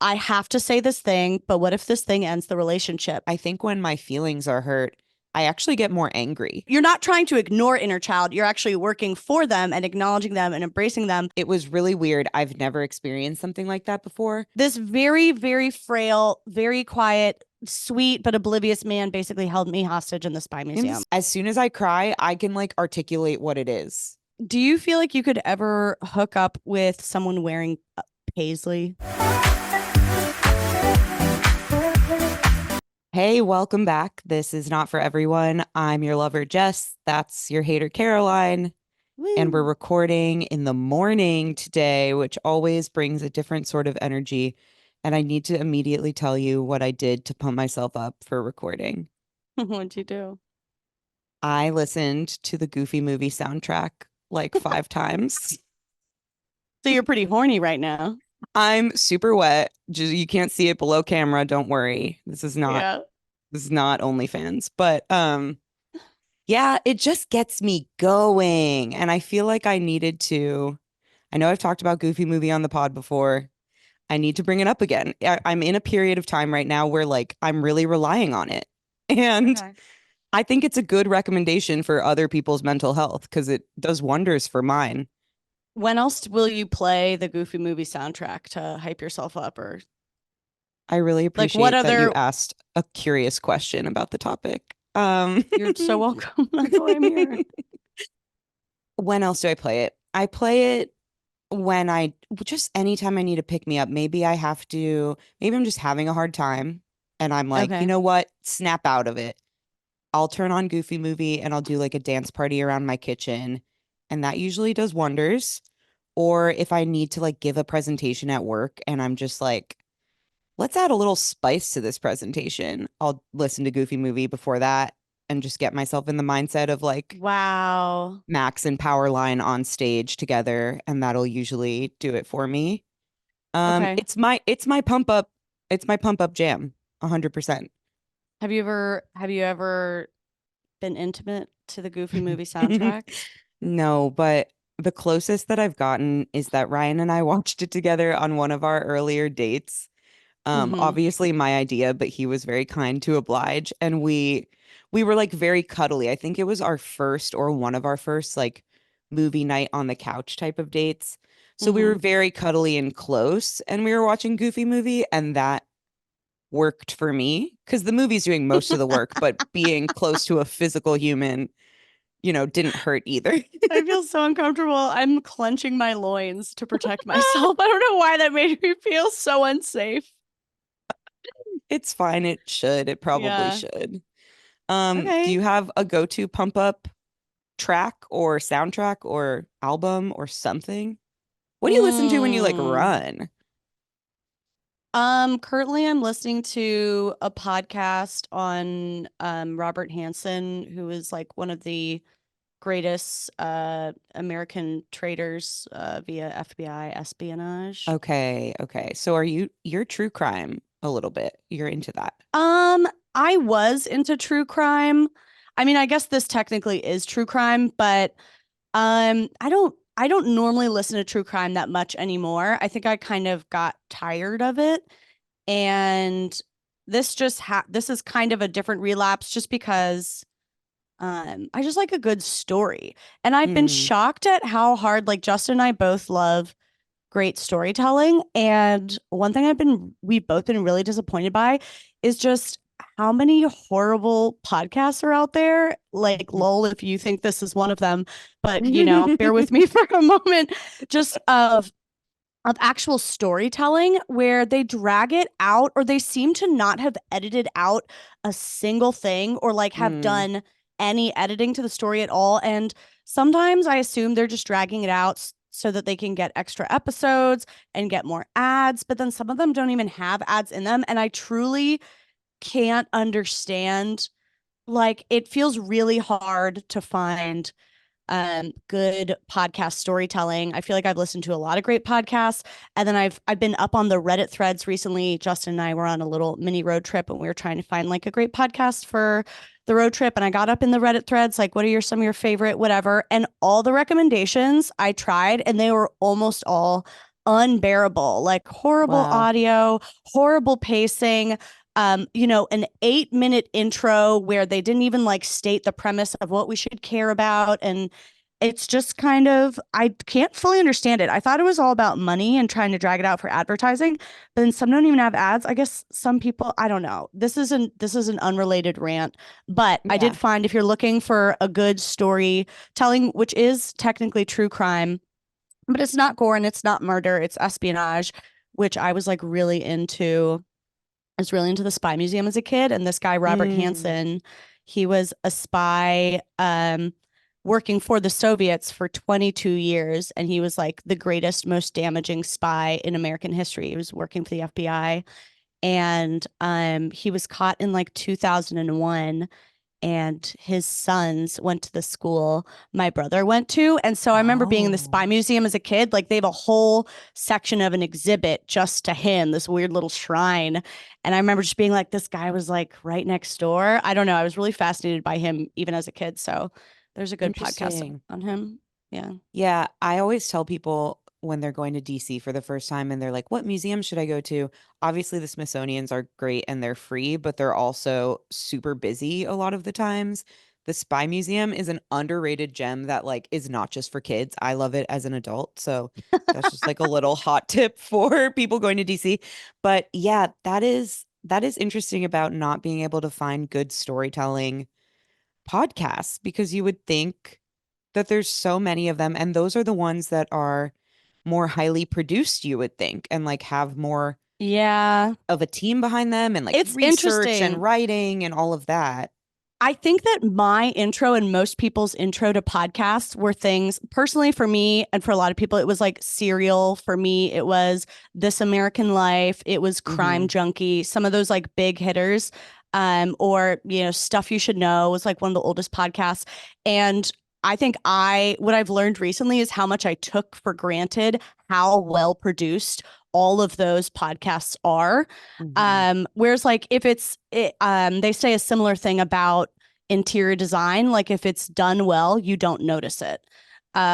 I have to say this thing, but what if this thing ends the relationship? I think when my feelings are hurt, I actually get more angry. You're not trying to ignore inner child. You're actually working for them and acknowledging them and embracing them. It was really weird. I've never experienced something like that before. This very, very frail, very quiet, sweet, but oblivious man basically held me hostage in the spy museum. As soon as I cry, I can like articulate what it is. Do you feel like you could ever hook up with someone wearing paisley? Hey, welcome back. This is Not For Everyone. I'm your lover, Jess. That's your hater, Caroline. And we're Woo. recording in the morning today, which always brings a different sort of energy. And I need to immediately tell you what I did to pump myself up for recording. What'd you do? I listened to the Goofy movie soundtrack like 5 times. So you're pretty horny right now. I'm super wet. Just, you can't see it below camera. Don't worry. Yeah. This is not OnlyFans. But yeah, it just gets me going. And I feel like I needed to. I know I've talked about Goofy movie on the pod before. I need to bring it up again. I'm in a period of time right now where like I'm really relying on it. And Okay. I think it's a good recommendation for other people's mental health because it does wonders for mine. When else will you play the Goofy movie soundtrack to hype yourself up? Or I really like what appreciate that you other asked a curious question about the topic. You're so welcome. That's why I'm here. When else do I play it? I play it when I just anytime I need to pick me up. Maybe I'm just having a hard time and I'm like, you Okay. know what? Snap out of it. I'll turn on Goofy movie and I'll do like a dance party around my kitchen. And that usually does wonders. Or if I need to like give a presentation at work and I'm just like, let's add a little spice to this presentation. I'll listen to Goofy movie before that and just get myself in the mindset of like Wow. Max and Powerline on stage together, and that'll usually do it for me. Okay. It's my pump up jam, 100%. Have you ever been intimate to the Goofy movie soundtrack? No, but the closest that I've gotten is that Ryan and I watched it together on one of our earlier dates. Mm-hmm. Obviously my idea, but he was very kind to oblige, and we were like very cuddly. I think it was our first or one of our first like movie night on the couch type of dates. So we Mm-hmm. were very cuddly and close, and we were watching Goofy movie, and that worked for me because the movie's doing most of the work, but being close to a physical human, didn't hurt either. I feel so uncomfortable. I'm clenching my loins to protect myself. I don't know why that made me feel so unsafe. It's fine. It should. It probably Yeah. should. Do Okay. you have a go-to pump up track or soundtrack or album or something? What do you listen to when you like Mm. run? Currently I'm listening to a podcast on Robert Hansen, who is like one of the greatest American traitors via FBI espionage. Okay, okay. So you're true crime a little bit. You're into that. Um, I was into true crime. I mean, I guess this technically is true crime, but I don't normally listen to true crime that much anymore. I think I kind of got tired of it. And this is kind of a different relapse just because I just like a good story. And I've been Hmm. shocked at how hard like Justin and I both love great storytelling. And one thing we've both been really disappointed by is just how many horrible podcasts are out there. Like, lol, if you think this is one of them, but bear with me for a moment, just of actual storytelling where they drag it out or they seem to not have edited out a single thing or like have Hmm. done any editing to the story at all. And sometimes I assume they're just dragging it out so that they can get extra episodes and get more ads, but then some of them don't even have ads in them. And I truly can't understand. Like, it feels really hard to find good podcast storytelling. I feel like I've listened to a lot of great podcasts, and then I've been up on the Reddit threads recently. Justin and I were on a little mini road trip, and we were trying to find like a great podcast for the road trip. And I got up in the Reddit threads, like, what are some of your favorite, whatever, and all the recommendations I tried, and they were almost all unbearable, like horrible Wow. audio, horrible pacing. An 8-minute intro where they didn't even like state the premise of what we should care about. And it's just kind of, I can't fully understand it. I thought it was all about money and trying to drag it out for advertising, but then some don't even have ads. I guess some people, I don't know. This is an unrelated rant, but I did Yeah. find if you're looking for a good story telling, which is technically true crime, but it's not gore and it's not murder, it's espionage, which I was like really into. I was really into the spy museum as a kid. And this guy, Robert Mm. Hansen, he was a spy working for the Soviets for 22 years. And he was like the greatest, most damaging spy in American history. He was working for the FBI. And he was caught in like 2001, and his sons went to the school my brother went to. And so I remember being in the Oh, spy museum as a kid. Like they have a whole section of an exhibit just to him, this weird little shrine. And I remember just being like, this guy was like right next door. I don't know. I was really fascinated by him even as a kid. So there's a good podcast interesting. on him. Yeah. Yeah, I always tell people when they're going to DC for the first time and they're like, what museum should I go to? Obviously, the Smithsonian's are great and they're free, but they're also super busy a lot of the times. The Spy Museum is an underrated gem that like is not just for kids. I love it as an adult. So that's just like a little hot tip for people going to DC. But yeah, that is interesting about not being able to find good storytelling podcasts because you would think that there's so many of them, and those are the ones that are more highly produced, you would think, and like have more Yeah. of a team behind them and like It's research and interesting. writing and all of that. I think that my intro and most people's intro to podcasts were things personally for me and for a lot of people. It was like Serial. For me, it was This American Life. It was Crime Hmm. Junkie. Some of those like big hitters, or Stuff You Should Know was like one of the oldest podcasts. And I think what I've learned recently is how much I took for granted how well produced all of those podcasts are. Hmm. Whereas like if they say a similar thing about interior design, like if it's done well, you don't notice it.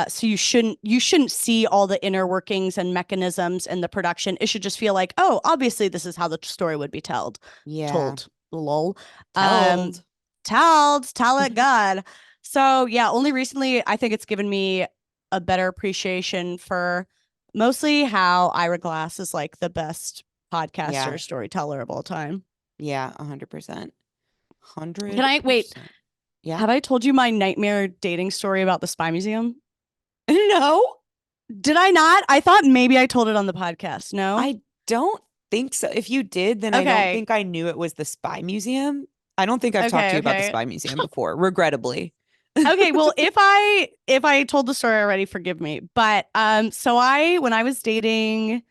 So you shouldn't see all the inner workings and mechanisms in the production. It should just feel like, oh, obviously this is how the story would be told. Yeah. Told. Lol. Um, Telled. tell it God. So yeah, only recently I think it's given me a better appreciation for mostly how Ira Glass is like the best Yeah. podcaster, storyteller of all time. Yeah. 100%. Can I wait? 100%. Yeah. Have I told you my nightmare dating story about the spy museum? No, Did I not? I thought maybe I told it on the podcast. No? I don't think so. If you did, then I don't Okay. think I knew it was the Spy Museum. I don't think I've talked to Okay. you about the Okay. Spy Museum before, regrettably. Okay, well, if I told the story already, forgive me. But so I when I was dating,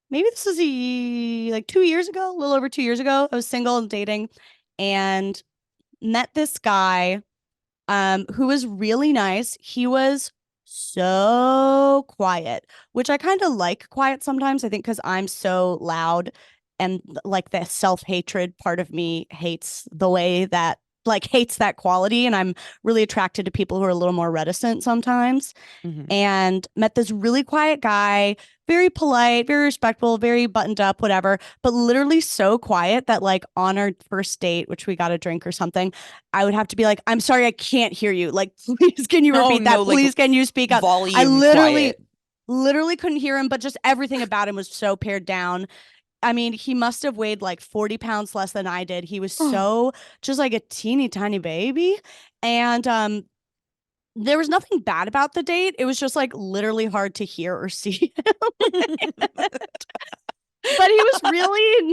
maybe this was like 2 years ago, a little over 2 years ago, I was single and dating and met this guy who was really nice. He was so quiet, which I kind of like quiet sometimes. I think because I'm so loud and like the self-hatred part of me hates the way that like hates that quality. And I'm really attracted to people who are a little more reticent sometimes, Hmm. and met this really quiet guy, very polite, very respectful, very buttoned up, whatever, but literally so quiet that like on our first date, which we got a drink or something, I would have to be like, I'm sorry, I can't hear you. Like, please, can you Oh repeat no, that? like Please, can you speak up? I volume literally, quiet. literally couldn't hear him, but just everything about him was so pared down. I mean, he must have weighed like 40 pounds less than I did. He was Oh, so just like a teeny tiny baby. And there was nothing bad about the date. It was just like literally hard to hear or see. But he was really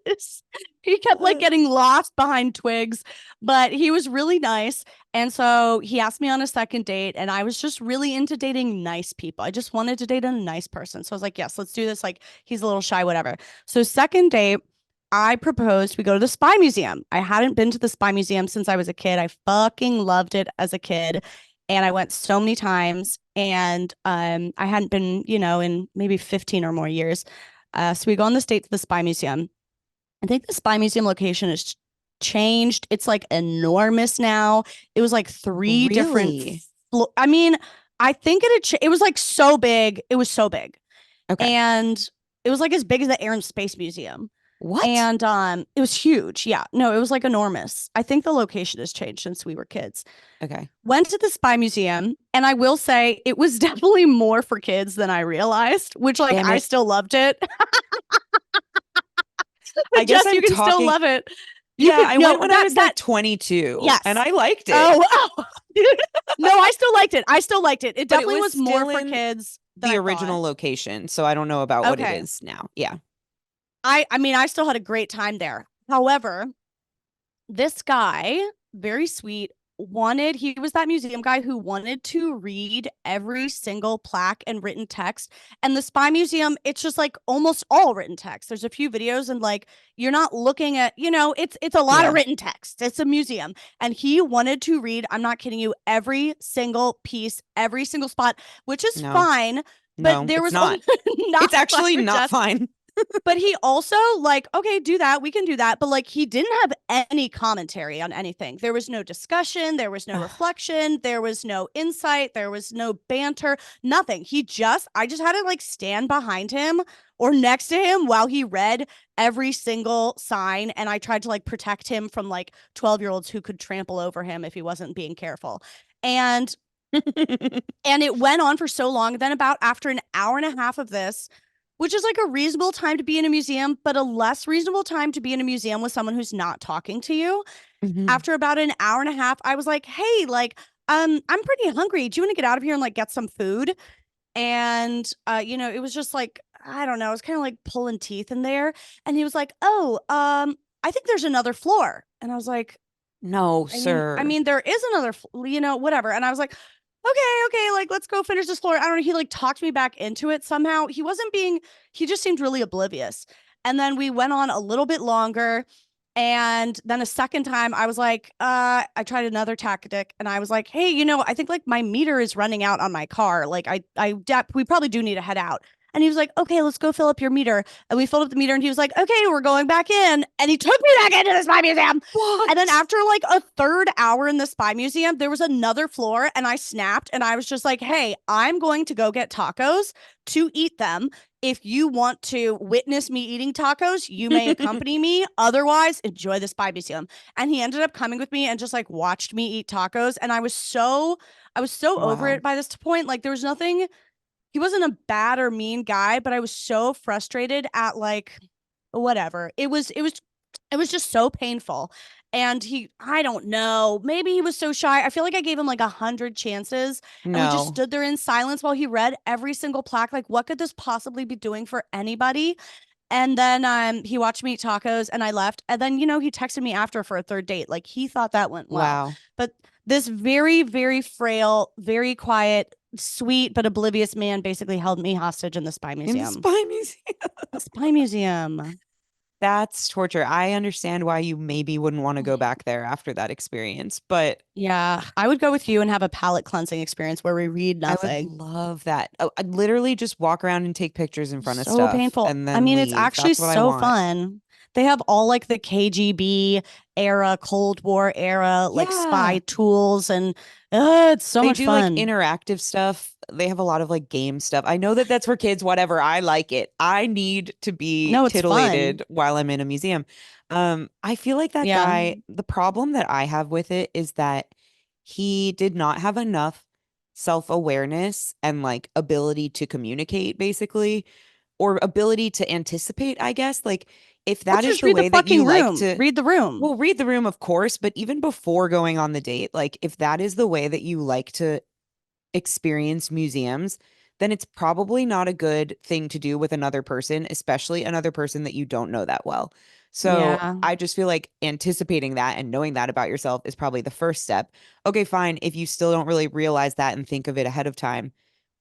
nice. He kept like getting lost behind twigs, but he was really nice. And so he asked me on a second date, and I was just really into dating nice people. I just wanted to date a nice person. So I was like, yes, let's do this. Like, he's a little shy, whatever. So, second date, I proposed we go to the Spy Museum. I hadn't been to the Spy Museum since I was a kid. I fucking loved it as a kid. And I went so many times, and I hadn't been, in maybe 15 or more years. So we go on this date to the Spy Museum. I think the Spy Museum location has changed. It's like enormous now. It was like three different. really? I mean, I think it was like so big. It was so big. Okay. and it was like as big as the Air and Space Museum. What? And it was huge. Yeah. No, it was like enormous. I think the location has changed since we were kids. Okay. Went to the Spy Museum, and I will say it was definitely more for kids than I realized, which like Damn I it. still loved it. I But guess Jess, you I'm can still talking. love it. You Yeah, could I no went when I that was that like 22 and yes. I liked it, Oh, oh. No, I still liked it. I still liked it. It but it definitely was was more still for in kids than the I thought. original location. So I don't know about what it Okay. is now. Yeah. I mean, I still had a great time there. However, this guy, very sweet, he was that museum guy who wanted to read every single plaque and written text. And the Spy Museum, it's just like almost all written text. There's a few videos and like you're not looking at, it's a lot of Yeah. written text. It's a museum. And he wanted to read, I'm not kidding you, every single piece, every single spot, which is No, fine. But no, there it's was not. not It's actually for not Jess. fine. But he also like, okay, do that. We can do that. But like he didn't have any commentary on anything. There was no discussion, there was no reflection, there was no insight, there was no banter, nothing. I just had to like stand behind him or next to him while he read every single sign, and I tried to like protect him from like 12-year-olds who could trample over him if he wasn't being careful. And and it went on for so long. Then about after an hour and a half of this, which is like a reasonable time to be in a museum, but a less reasonable time to be in a museum with someone who's not talking to you. Mhm. After about an hour and a half, I was like, "Hey, like, I'm pretty hungry. Do you want to get out of here and like get some food?" And it was just like, I don't know, it was kind of like pulling teeth in there. And he was like, "Oh, I think there's another floor." And I was like, No, I sir. mean, there is another, whatever. And I was like, okay, like let's go finish this floor. I don't know. He like talked me back into it somehow. He just seemed really oblivious. And then we went on a little bit longer. And then a second time, I was like, I tried another tactic, and I was like, hey, I think like my meter is running out on my car. Like, we probably do need to head out. And he was like, okay, let's go fill up your meter. And we filled up the meter, and he was like, okay, we're going back in. And he took me back into the Spy Museum. And then What? after like a third hour in the Spy Museum, there was another floor, and I snapped, and I was just like, hey, I'm going to go get tacos to eat them. If you want to witness me eating tacos, you may accompany me. Otherwise, enjoy the Spy Museum. And he ended up coming with me and just like watched me eat tacos. And I was so over Wow. it by this point. Like there was nothing, he wasn't a bad or mean guy, but I was so frustrated at like whatever. It was just so painful. And I don't know, maybe he was so shy. I feel like I gave him like 100 chances, and we just No. stood there in silence while he read every single plaque. Like, what could this possibly be doing for anybody? And then he watched me eat tacos, and I left. And then, he texted me after for a third date. Like he thought that went well. Wow. But this very, very frail, very quiet, sweet, but oblivious man basically held me hostage in the Spy In the Museum. spy museum. The Spy Museum. That's torture. I understand why you maybe wouldn't want to go back there after that experience, but Yeah, I would go with you and have a palate cleansing experience where we read I would nothing. love that. Oh, I'd literally just walk around and take pictures in front of So stuff painful. and I then mean, it's leave. actually That's what I so want. fun. They have all like the KGB era, Cold War era, like spy Yeah. tools, and it's so They much do like fun. interactive stuff. They have a lot of like game stuff. I know that that's for kids, whatever. I like it. I need to be No, it's fun. titillated while I'm in a museum. I feel like that Yeah. guy, the problem that I have with it is that he did not have enough self-awareness and like ability to communicate, basically, or ability to anticipate, I guess. Like, if Or that is just the read the way that you fucking like room. to, Read the room. well, read the room, of course, but even before going on the date, like, if that is the way that you like to experience museums, then it's probably not a good thing to do with another person, especially another person that you don't know that well. So Yeah. I just feel like anticipating that and knowing that about yourself is probably the first step. Okay, fine. If you still don't really realize that and think of it ahead of time,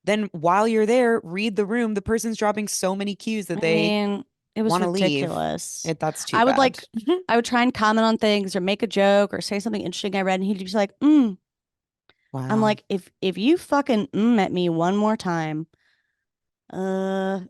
then while you're there, read the room. The person's dropping so many cues that I they mean, it was want to leave. ridiculous. That's too I would bad. like, I would try and comment on things or make a joke or say something interesting I read, and he'd just be like, I'm Wow. like, if you fucking at me one more time, uh,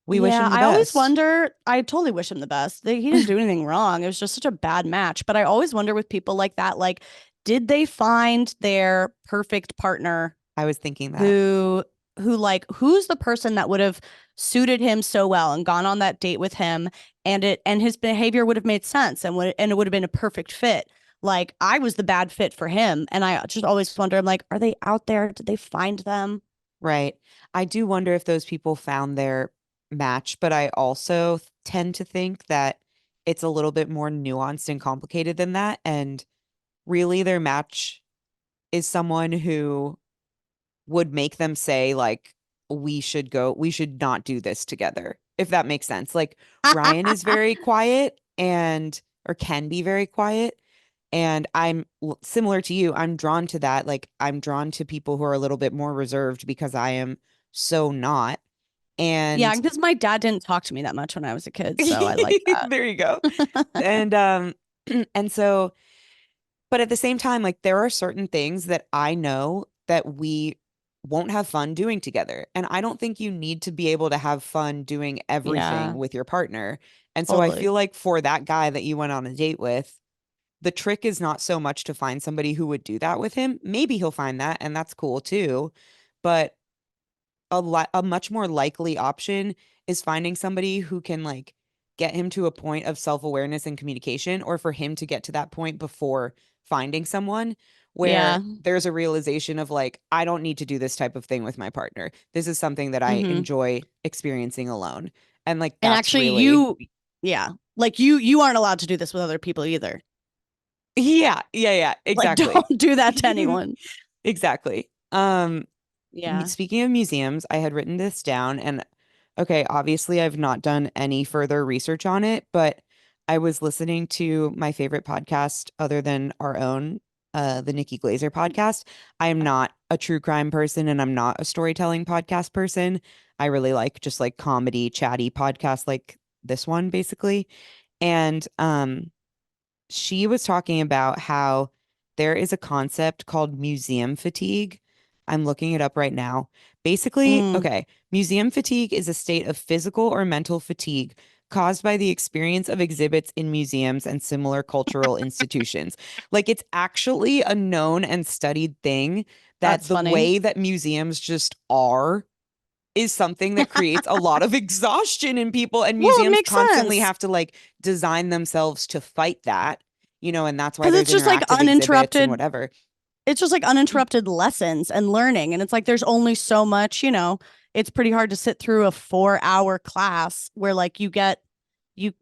We wish yeah, him the I always best. wonder. I totally wish him the best. He didn't do anything wrong. It was just such a bad match. But I always wonder with people like that, like, did they find their perfect partner I was thinking that. who who like who's the person that would have suited him so well and gone on that date with him, and his behavior would have made sense, and it would have been a perfect fit. Like I was the bad fit for him, and I just always wonder, I'm like, are they out there? Did they find them? Right. I do wonder if those people found their match, but I also tend to think that it's a little bit more nuanced and complicated than that. And really, their match is someone who would make them say, like, we should not do this together, if that makes sense. Like, Ryan is very quiet and, or can be very quiet. And similar to you, I'm drawn to that. Like, I'm drawn to people who are a little bit more reserved because I am so not. Yeah, And because my dad didn't talk to me that much when I was a kid, so I like that. there you go. And, and so, but at the same time, like, there are certain things that I know that we won't have fun doing together. And I don't think you need to be able to have fun doing everything Yeah, with your partner. And so I totally. feel like for that guy that you went on a date with, the trick is not so much to find somebody who would do that with him. Maybe he'll find that, and that's cool too. But a much more likely option is finding somebody who can like get him to a point of self-awareness and communication, or for him to get to that point before finding someone where Yeah. there's a realization of like, I don't need to do this type of thing with my partner. This is something that I Hmm. enjoy experiencing alone. And like And that's actually, really yeah, like you aren't allowed to do this with other people either. yeah, Like, exactly. don't do that to anyone. Exactly. Yeah. Speaking of museums, I had written this down and okay, obviously I've not done any further research on it, but I was listening to my favorite podcast other than our own, the Nikki Glazer podcast. I am not a true crime person and I'm not a storytelling podcast person. I really like just like comedy, chatty podcasts like this one, basically. And she was talking about how there is a concept called museum fatigue. I'm looking it up right now. Basically, Mm. okay, museum fatigue is a state of physical or mental fatigue caused by the experience of exhibits in museums and similar cultural institutions. Like it's actually a known and studied thing that That's the funny. way that museums just are is something that creates a lot of exhaustion in people, and Well, it museums makes constantly sense have to like design themselves to fight that, and that's why because there's interactive exhibits and whatever. it's just like uninterrupted lessons and learning. And it's like there's only so much, it's pretty hard to sit through a 4 hour class where like you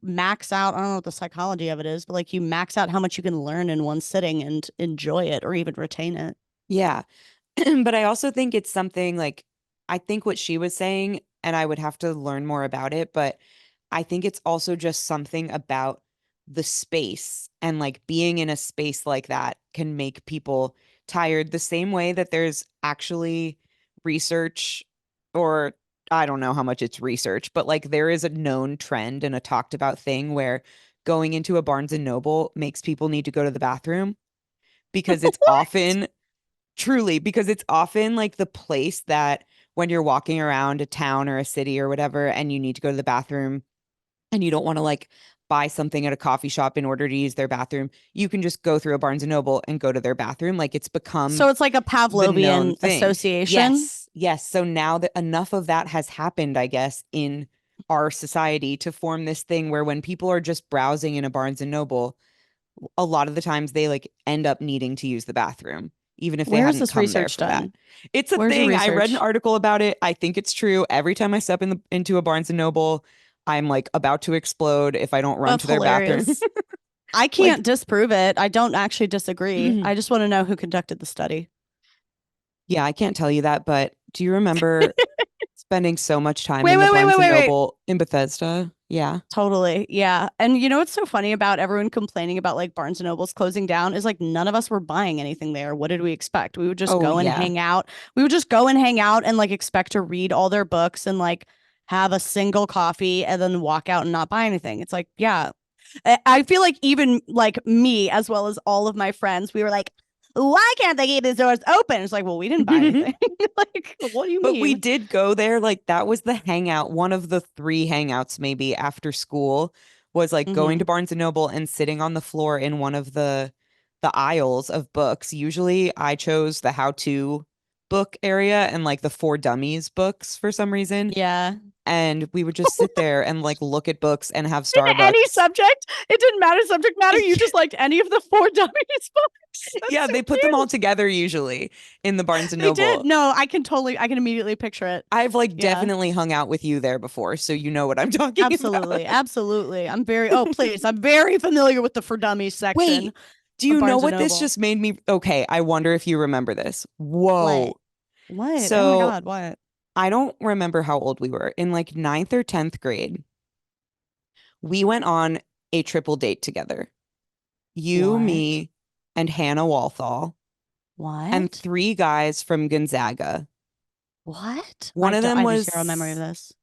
max out, I don't know what the psychology of it is, but like you max out how much you can learn in one sitting and enjoy it or even retain it. Yeah. But I also think it's something like, I think what she was saying, and I would have to learn more about it, but I think it's also just something about the space, and like being in a space like that can make people tired the same way that there's actually research, or I don't know how much it's research, but like there is a known trend and a talked about thing where going into a Barnes and Noble makes people need to go to the bathroom because it's What? often truly, because it's often like the place that when you're walking around a town or a city or whatever and you need to go to the bathroom and you don't want to like buy something at a coffee shop in order to use their bathroom, you can just go through a Barnes and Noble and go to their bathroom. Like it's become So it's like a the known Pavlovian thing. association. Yes. So now that enough of that has happened, I guess, in our society to form this thing where when people are just browsing in a Barnes and Noble, a lot of the times they like end up needing to use the bathroom, even if they Where's hadn't this come there research for that. done? It's a Where's your thing. I read an research? article about it. I think it's true. Every time I step into a Barnes and Noble, I'm like about to explode if I don't run That's to their bathroom. hilarious. I Like, can't disprove it. I don't actually disagree. I just want to know who conducted the study. yeah, I can't tell you that, but do you remember spending so much time Wait, in the wait, wait, wait, Barnes and wait, wait. Noble in Bethesda? Yeah. Totally. Yeah. And you know what's so funny about everyone complaining about like Barnes and Noble's closing down is like none of us were buying anything there. What did we expect? We would just Oh, go and yeah. hang out. We would just go and hang out and like expect to read all their books and like have a single coffee and then walk out and not buy anything. It's like, yeah. I feel like even like me, as well as all of my friends, we were like, why can't they keep these doors open? It's like, well, we didn't buy anything. Like, what do you But we mean? did go there. Like that was the hangout, one of the three hangouts maybe after school was like going Mm-hmm. to Barnes and Noble and sitting on the floor in one of the aisles of books. Usually I chose the how-to book area and like the For Dummies books for some reason. Yeah. And we would just sit there and like look at books and have In any Starbucks. subject, it didn't matter subject matter. You just liked any of the four dummies books. That's Yeah, so they put them all cute. together usually in the Barnes and They did. Noble. No, I can immediately picture it. I've like Yeah, definitely hung out with you there before, so you know what I'm talking about. absolutely. Absolutely. Oh, please. I'm very familiar with the for dummies section Wait, do of you know Barnes and what this Noble. just made me? Okay, I wonder if you remember this. What? Whoa. What? Oh my So God, what? I don't remember how old we were. In like ninth or 10th grade, we went on a triple date together. You, What? me, and Hannah Walthall, and What? three guys from Gonzaga. What? One of them I have zero memory of was, this.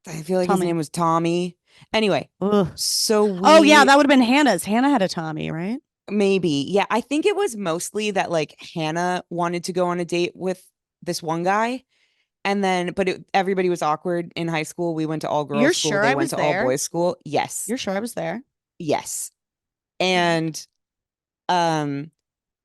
I feel like Tell his me. name was Tommy. Anyway, Ugh. so Oh yeah, we that would have been Hannah's. Hannah had a Tommy, right? maybe, yeah, I think it was mostly that like Hannah wanted to go on a date with this one guy. And then, but everybody was awkward in high school. We went to all girls You're school. sure They I went was to all there? boys school. Yes. You're sure I was there? Yes. Oh And um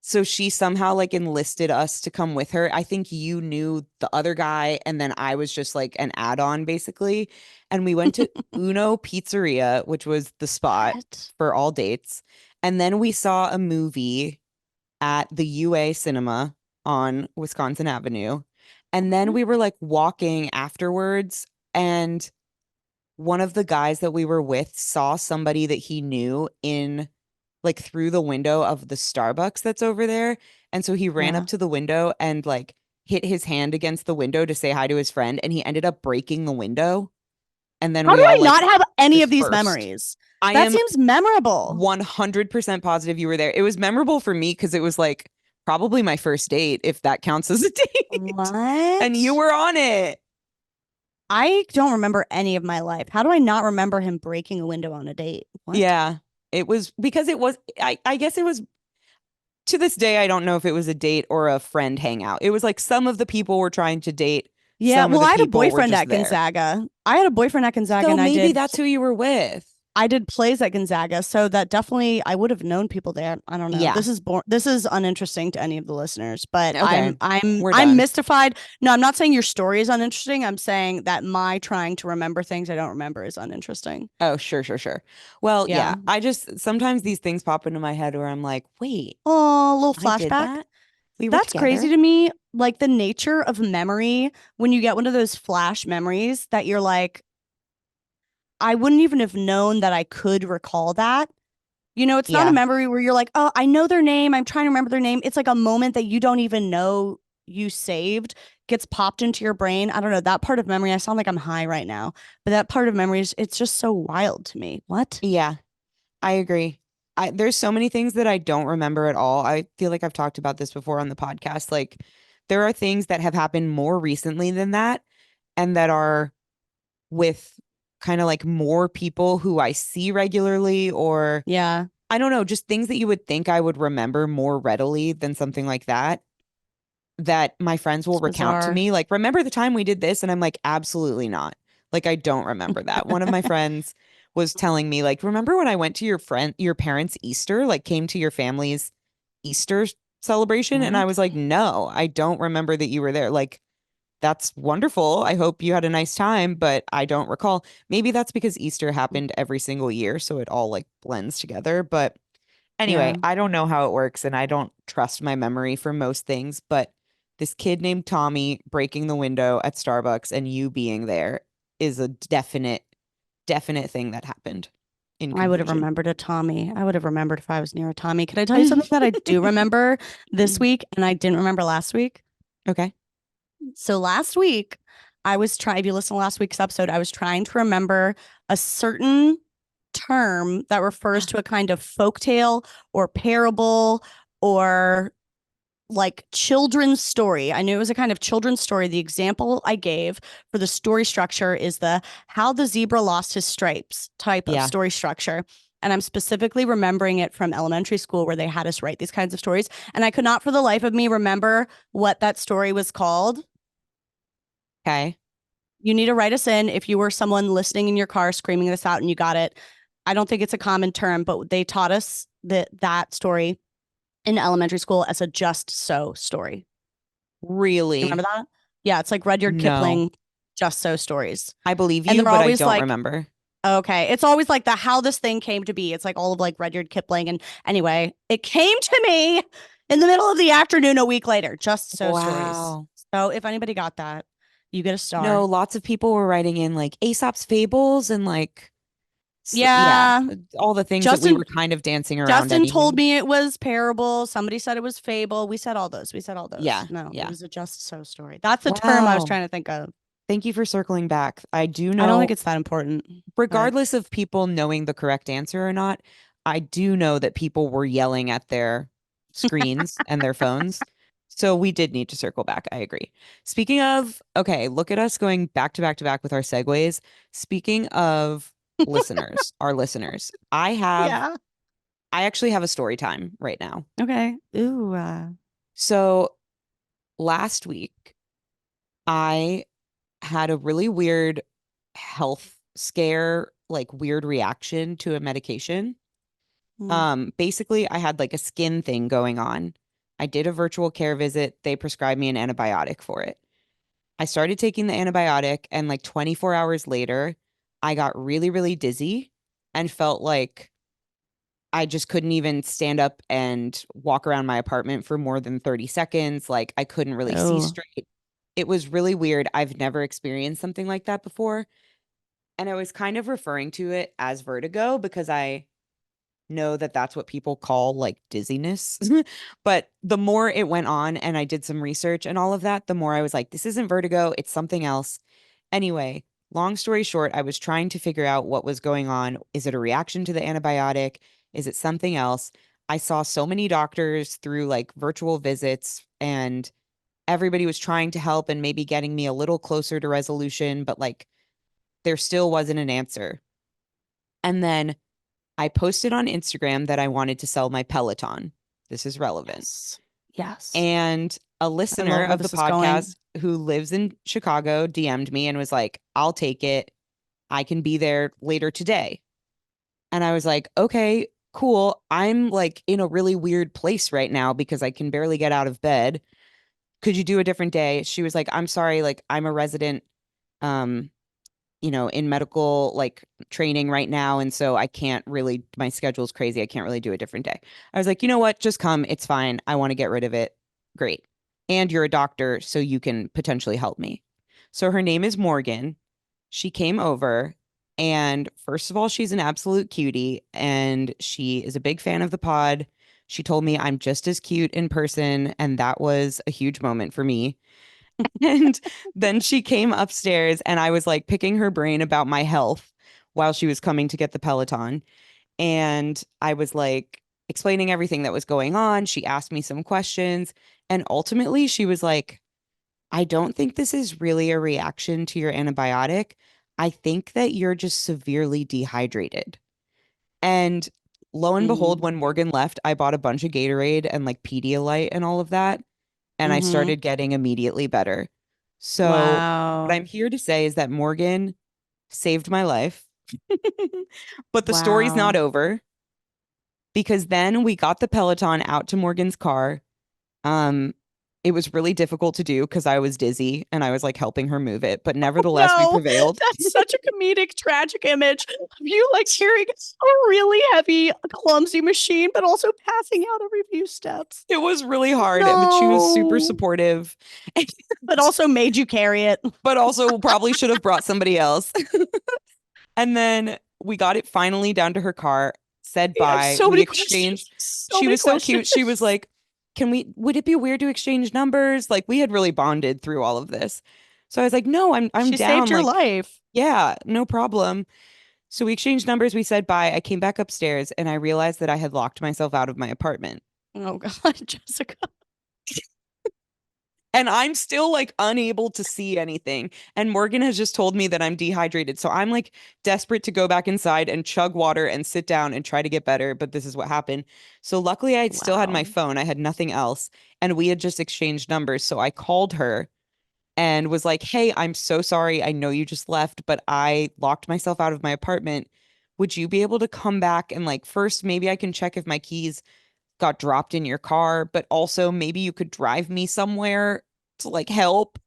so she somehow like enlisted us to come with her. I think you knew the other guy and then I was just like an add-on basically. And we went to Uno Pizzeria, which was the spot what? for all dates. And then we saw a movie at the UA Cinema on Wisconsin Avenue. And then we were like walking afterwards and one of the guys that we were with saw somebody that he knew in like through the window of the Starbucks that's over there. And so he ran Yeah. up to the window and like hit his hand against the window to say hi to his friend. And he ended up breaking the window. And then How we do I all like not have any of these dispersed. memories? I That am seems memorable. 100% positive you were there. It was memorable for me because it was like probably my first date, if that counts as a date. And you What? were on it. I don't remember any of my life. How do I not remember him breaking a window on a date? What? Yeah. It was because it was, I guess it was to this day, I don't know if it was a date or a friend hangout. It was like some of the people were trying to date, Yeah, some of well, the I had a people were boyfriend just at there. Gonzaga. I had a boyfriend at Gonzaga So and maybe that's who you were with. I did plays at Gonzaga, so that definitely I would have known people there. I don't know. Yeah. This is uninteresting to any of the listeners, but Okay. We're I'm done. mystified. No, I'm not saying your story is uninteresting. I'm saying that my trying to remember things I don't remember is uninteresting. Oh, sure, sure, sure. Well, yeah. Yeah. I just sometimes these things pop into my head where I'm like, wait, Oh, a little I did flashback. that? We were That's crazy together? to me. Like the nature of memory when you get one of those flash memories that you're like, I wouldn't even have known that I could recall that. You know, it's not a Yeah. memory where you're like, oh, I know their name. I'm trying to remember their name. It's like a moment that you don't even know you saved gets popped into your brain. I don't know. That part of memory, I sound like I'm high right now, but that part of memory is, it's just so wild to me. What? Yeah. I agree. There's so many things that I don't remember at all. I feel like I've talked about this before on the podcast. Like there are things that have happened more recently than that and that are with kind of like more people who I see regularly or Yeah. I don't know, just things that you would think I would remember more readily than something like that that my friends will It's recount to bizarre. me like remember the time we did this and I'm like absolutely not. Like I don't remember that. One of my friends was telling me like remember when I went to your parents' Easter, like came to your family's Easter celebration and I What? was like no, I don't remember that you were there. Like that's wonderful. I hope you had a nice time, but I don't recall. Maybe that's because Easter happened every single year, so it all like blends together. But anyway, Yeah. I don't know how it works and I don't trust my memory for most things, but this kid named Tommy breaking the window at Starbucks and you being there is a definite thing that happened in I would have conclusion. remembered a Tommy. I would have remembered if I was near a Tommy. Can I tell you something that I do remember this week and I didn't remember last week? Okay. So last week, I was trying, if you listen to last week's episode, I was trying to remember a certain term that refers to a kind of folktale or parable or like children's story. I knew it was a kind of children's story. The example I gave for the story structure is the how the zebra lost his stripes type of Yeah. story structure. And I'm specifically remembering it from elementary school where they had us write these kinds of stories. And I could not for the life of me remember what that story was called. Okay. You need to write us in if you were someone listening in your car screaming this out and you got it. I don't think it's a common term, but they taught us that story in elementary school as a just so story. Really? You remember that? Yeah, it's like Rudyard No. Kipling, just so stories. I believe And you, they're but I always don't like, remember. okay, it's always like the how this thing came to be. It's like all of like Rudyard Kipling. And anyway, it came to me in the middle of the afternoon a week later, just so stories. Wow. So if anybody got that, you get a No, star. lots of people were writing in like Aesop's fables and like, yeah, Yeah. all the things that we Justin were kind of dancing around Justin told anyway. me it was parable. Somebody said it was fable. We said all those. We said all those. Yeah, No, it yeah. was a just so story. That's the term I was Wow. trying to think of. Thank you for circling back. I do I don't think know, it's that important, but regardless of people knowing the correct answer or not, I do know that people were yelling at their screens and their phones. So we did need to circle back. I agree. Speaking of, okay, look at us going back to back to back with our segues. Speaking of listeners, our listeners, yeah. I actually have a story time right now. Okay. Ooh. So last week, I had a really weird health scare, like weird reaction to a medication. Mm. Basically, I had like a skin thing going on. I did a virtual care visit. They prescribed me an antibiotic for it. I started taking the antibiotic, and like 24 hours later, I got really, really dizzy and felt like I just couldn't even stand up and walk around my apartment for more than 30 seconds. Like I couldn't really see Oh. straight. It was really weird. I've never experienced something like that before. And I was kind of referring to it as vertigo because I know that that's what people call like dizziness. But the more it went on and I did some research and all of that, the more I was like, this isn't vertigo, it's something else. Anyway, long story short, I was trying to figure out what was going on. Is it a reaction to the antibiotic? Is it something else? I saw so many doctors through like virtual visits, and everybody was trying to help and maybe getting me a little closer to resolution, but like there still wasn't an answer. And then I posted on Instagram that I wanted to sell my Peloton. This is relevant. Yes. Yes. And a I listener love where of the this is going. podcast who lives in Chicago DM'd me and was like, I'll take it. I can be there later today. And I was like, okay, cool. I'm like in a really weird place right now because I can barely get out of bed. Could you do a different day? She was like, I'm sorry, like I'm a resident um in medical like training right now. And so I can't really, my schedule's crazy. I can't really do a different day. I was like, you know what? Just come. It's fine. I want to get rid of it. Great. And you're a doctor, so you can potentially help me. So her name is Morgan. She came over. And first of all, she's an absolute cutie. And she is a big fan of the pod. She told me I'm just as cute in person. And that was a huge moment for me. And then she came upstairs and I was like picking her brain about my health while she was coming to get the Peloton. And I was like explaining everything that was going on. She asked me some questions. And ultimately, she was like, I don't think this is really a reaction to your antibiotic. I think that you're just severely dehydrated. And lo and behold, Mm. when Morgan left, I bought a bunch of Gatorade and like Pedialyte and all of that, and I Mm-hmm. started getting immediately better. So, what Wow. I'm here to say is that Morgan saved my life. But the story's not Wow. over because then we got the Peloton out to Morgan's car. Um, it was really difficult to do because I was dizzy and I was like helping her move it, but nevertheless, we No, prevailed. that's such a comedic, tragic image of you like carrying a really heavy, clumsy machine, but also passing out every few steps. It was really hard, but she was super No, supportive, but also made you carry it. but also probably should have brought somebody else. And then we got it finally down to her car, said I have bye. so We many exchanged. questions. So She many was so questions. cute. She was like, would it be weird to exchange numbers? Like we had really bonded through all of this. So I was like, no, I'm She saved down. your Like, life. yeah, no problem. So we exchanged numbers. We said bye. I came back upstairs and I realized that I had locked myself out of my apartment. Oh God, Jessica. And I'm still like unable to see anything. And Morgan has just told me that I'm dehydrated. So I'm like desperate to go back inside and chug water and sit down and try to get better. But this is what happened. So luckily, I still had my Wow. phone. I had nothing else. And we had just exchanged numbers. So I called her and was like, hey, I'm so sorry. I know you just left, but I locked myself out of my apartment. Would you be able to come back and like first, maybe I can check if my keys got dropped in your car, but also maybe you could drive me somewhere to like help.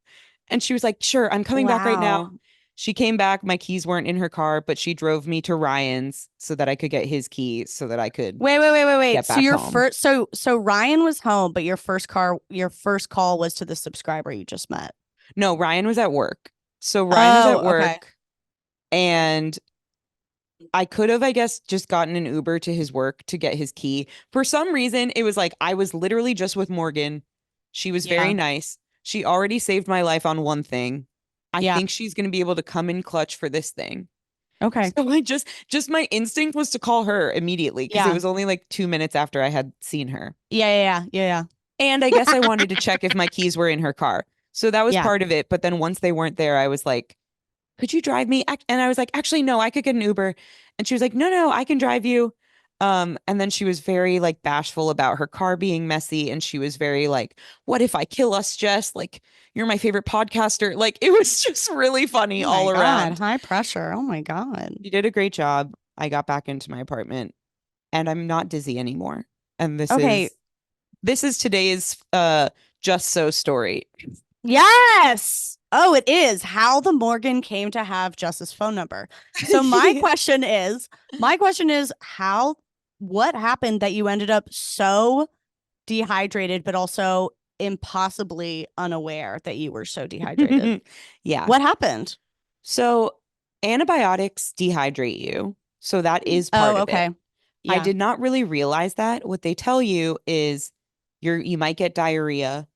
And she was like, sure, I'm coming back right now. Wow. She came back. My keys weren't in her car, but she drove me to Ryan's so that I could get his key so that I could Wait. get So back your home. first so Ryan was home, but your first call was to the subscriber you just met. No, Ryan was at work. So Ryan was Oh, at okay. work and I could have, I guess, just gotten an Uber to his work to get his key. For some reason, it was like I was literally just with Morgan. She was very Yeah. nice. She already saved my life on one thing. I Yeah. think she's going to be able to come in clutch for this thing. Okay. So I just my instinct was to call her immediately because it Yeah. was only like 2 minutes after I had seen her. Yeah. And I guess I wanted to check if my keys were in her car. So that was Yeah. part of it. But then once they weren't there, I was like, could you drive me? And I was like, actually, no, I could get an Uber. And she was like, no, I can drive you. And then she was very like bashful about her car being messy. And she was very like, what if I kill us, Jess? Like, you're my favorite podcaster. Like, it was just really Oh funny my all God. around. High pressure. Oh my God. She did a great job. I got back into my apartment and I'm not dizzy anymore. And Okay. this is today's just so story. Yes. Oh, it is how the Morgan came to have Jess's phone number. So Yeah. my question is what happened that you ended up so dehydrated, but also impossibly unaware that you were so dehydrated? Yeah. What happened? So antibiotics dehydrate you. So that is part Oh, of it. okay. I Yeah. did not really realize that. What they tell you is you might get diarrhea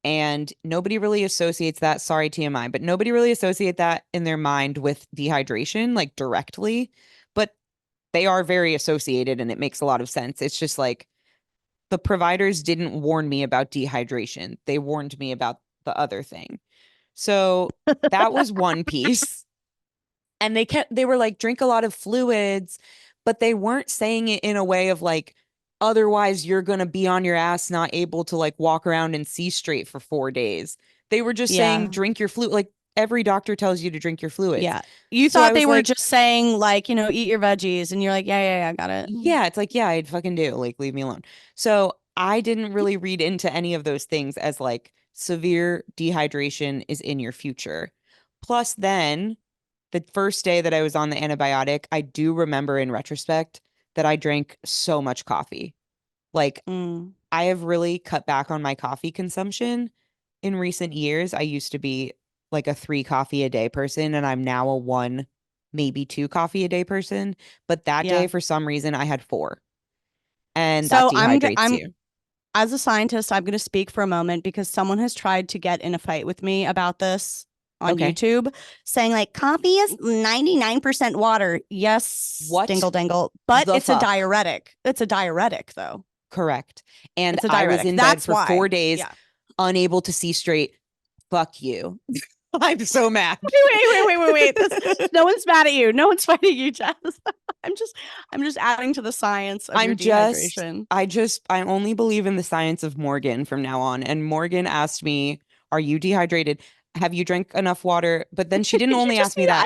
and nobody really associates that, sorry TMI, but nobody really associate that in their mind with dehydration like directly, but they are very associated and it makes a lot of sense. It's just like the providers didn't warn me about dehydration. They warned me about the other thing. So that was one piece. And they were like, drink a lot of fluids, but they weren't saying it in a way of like, otherwise you're going to be on your ass, not able to like walk around and see straight for 4 days. They were just saying, Yeah. drink your fluid. Like every doctor tells you to drink your fluids. Yeah. You So thought I they was were like, just saying like, eat your veggies and you're like, yeah, got it. yeah, it's like, yeah, I'd fucking do. Like, leave me alone. So I didn't really read into any of those things as like severe dehydration is in your future. Plus, then the first day that I was on the antibiotic, I do remember in retrospect that I drank so much coffee. Like, Mm, I have really cut back on my coffee consumption in recent years. I used to be like a 3 coffee a day person, and I'm now a one, maybe 2 coffee a day person. But that day, yeah. for some reason, I had four, and that So dehydrates I'm you. as a scientist, I'm going to speak for a moment because someone has tried to get in a fight with me about this on Okay. YouTube, saying like coffee is 99% water. Yes, What dingle dangle, but the it's a fuck? diuretic. It's a diuretic though. Correct. And It's a I was diuretic. in bed That's for four why. days, Yeah. unable to see straight. Fuck you. I'm so mad. Wait. This no one's mad at you. No one's fighting you, Jess. I'm just I'm just adding to the science of your I'm just, dehydration. I only believe in the science of Morgan from now on. And Morgan asked me, are you dehydrated? Have you drank enough water? But then she didn't You only just ask me need that.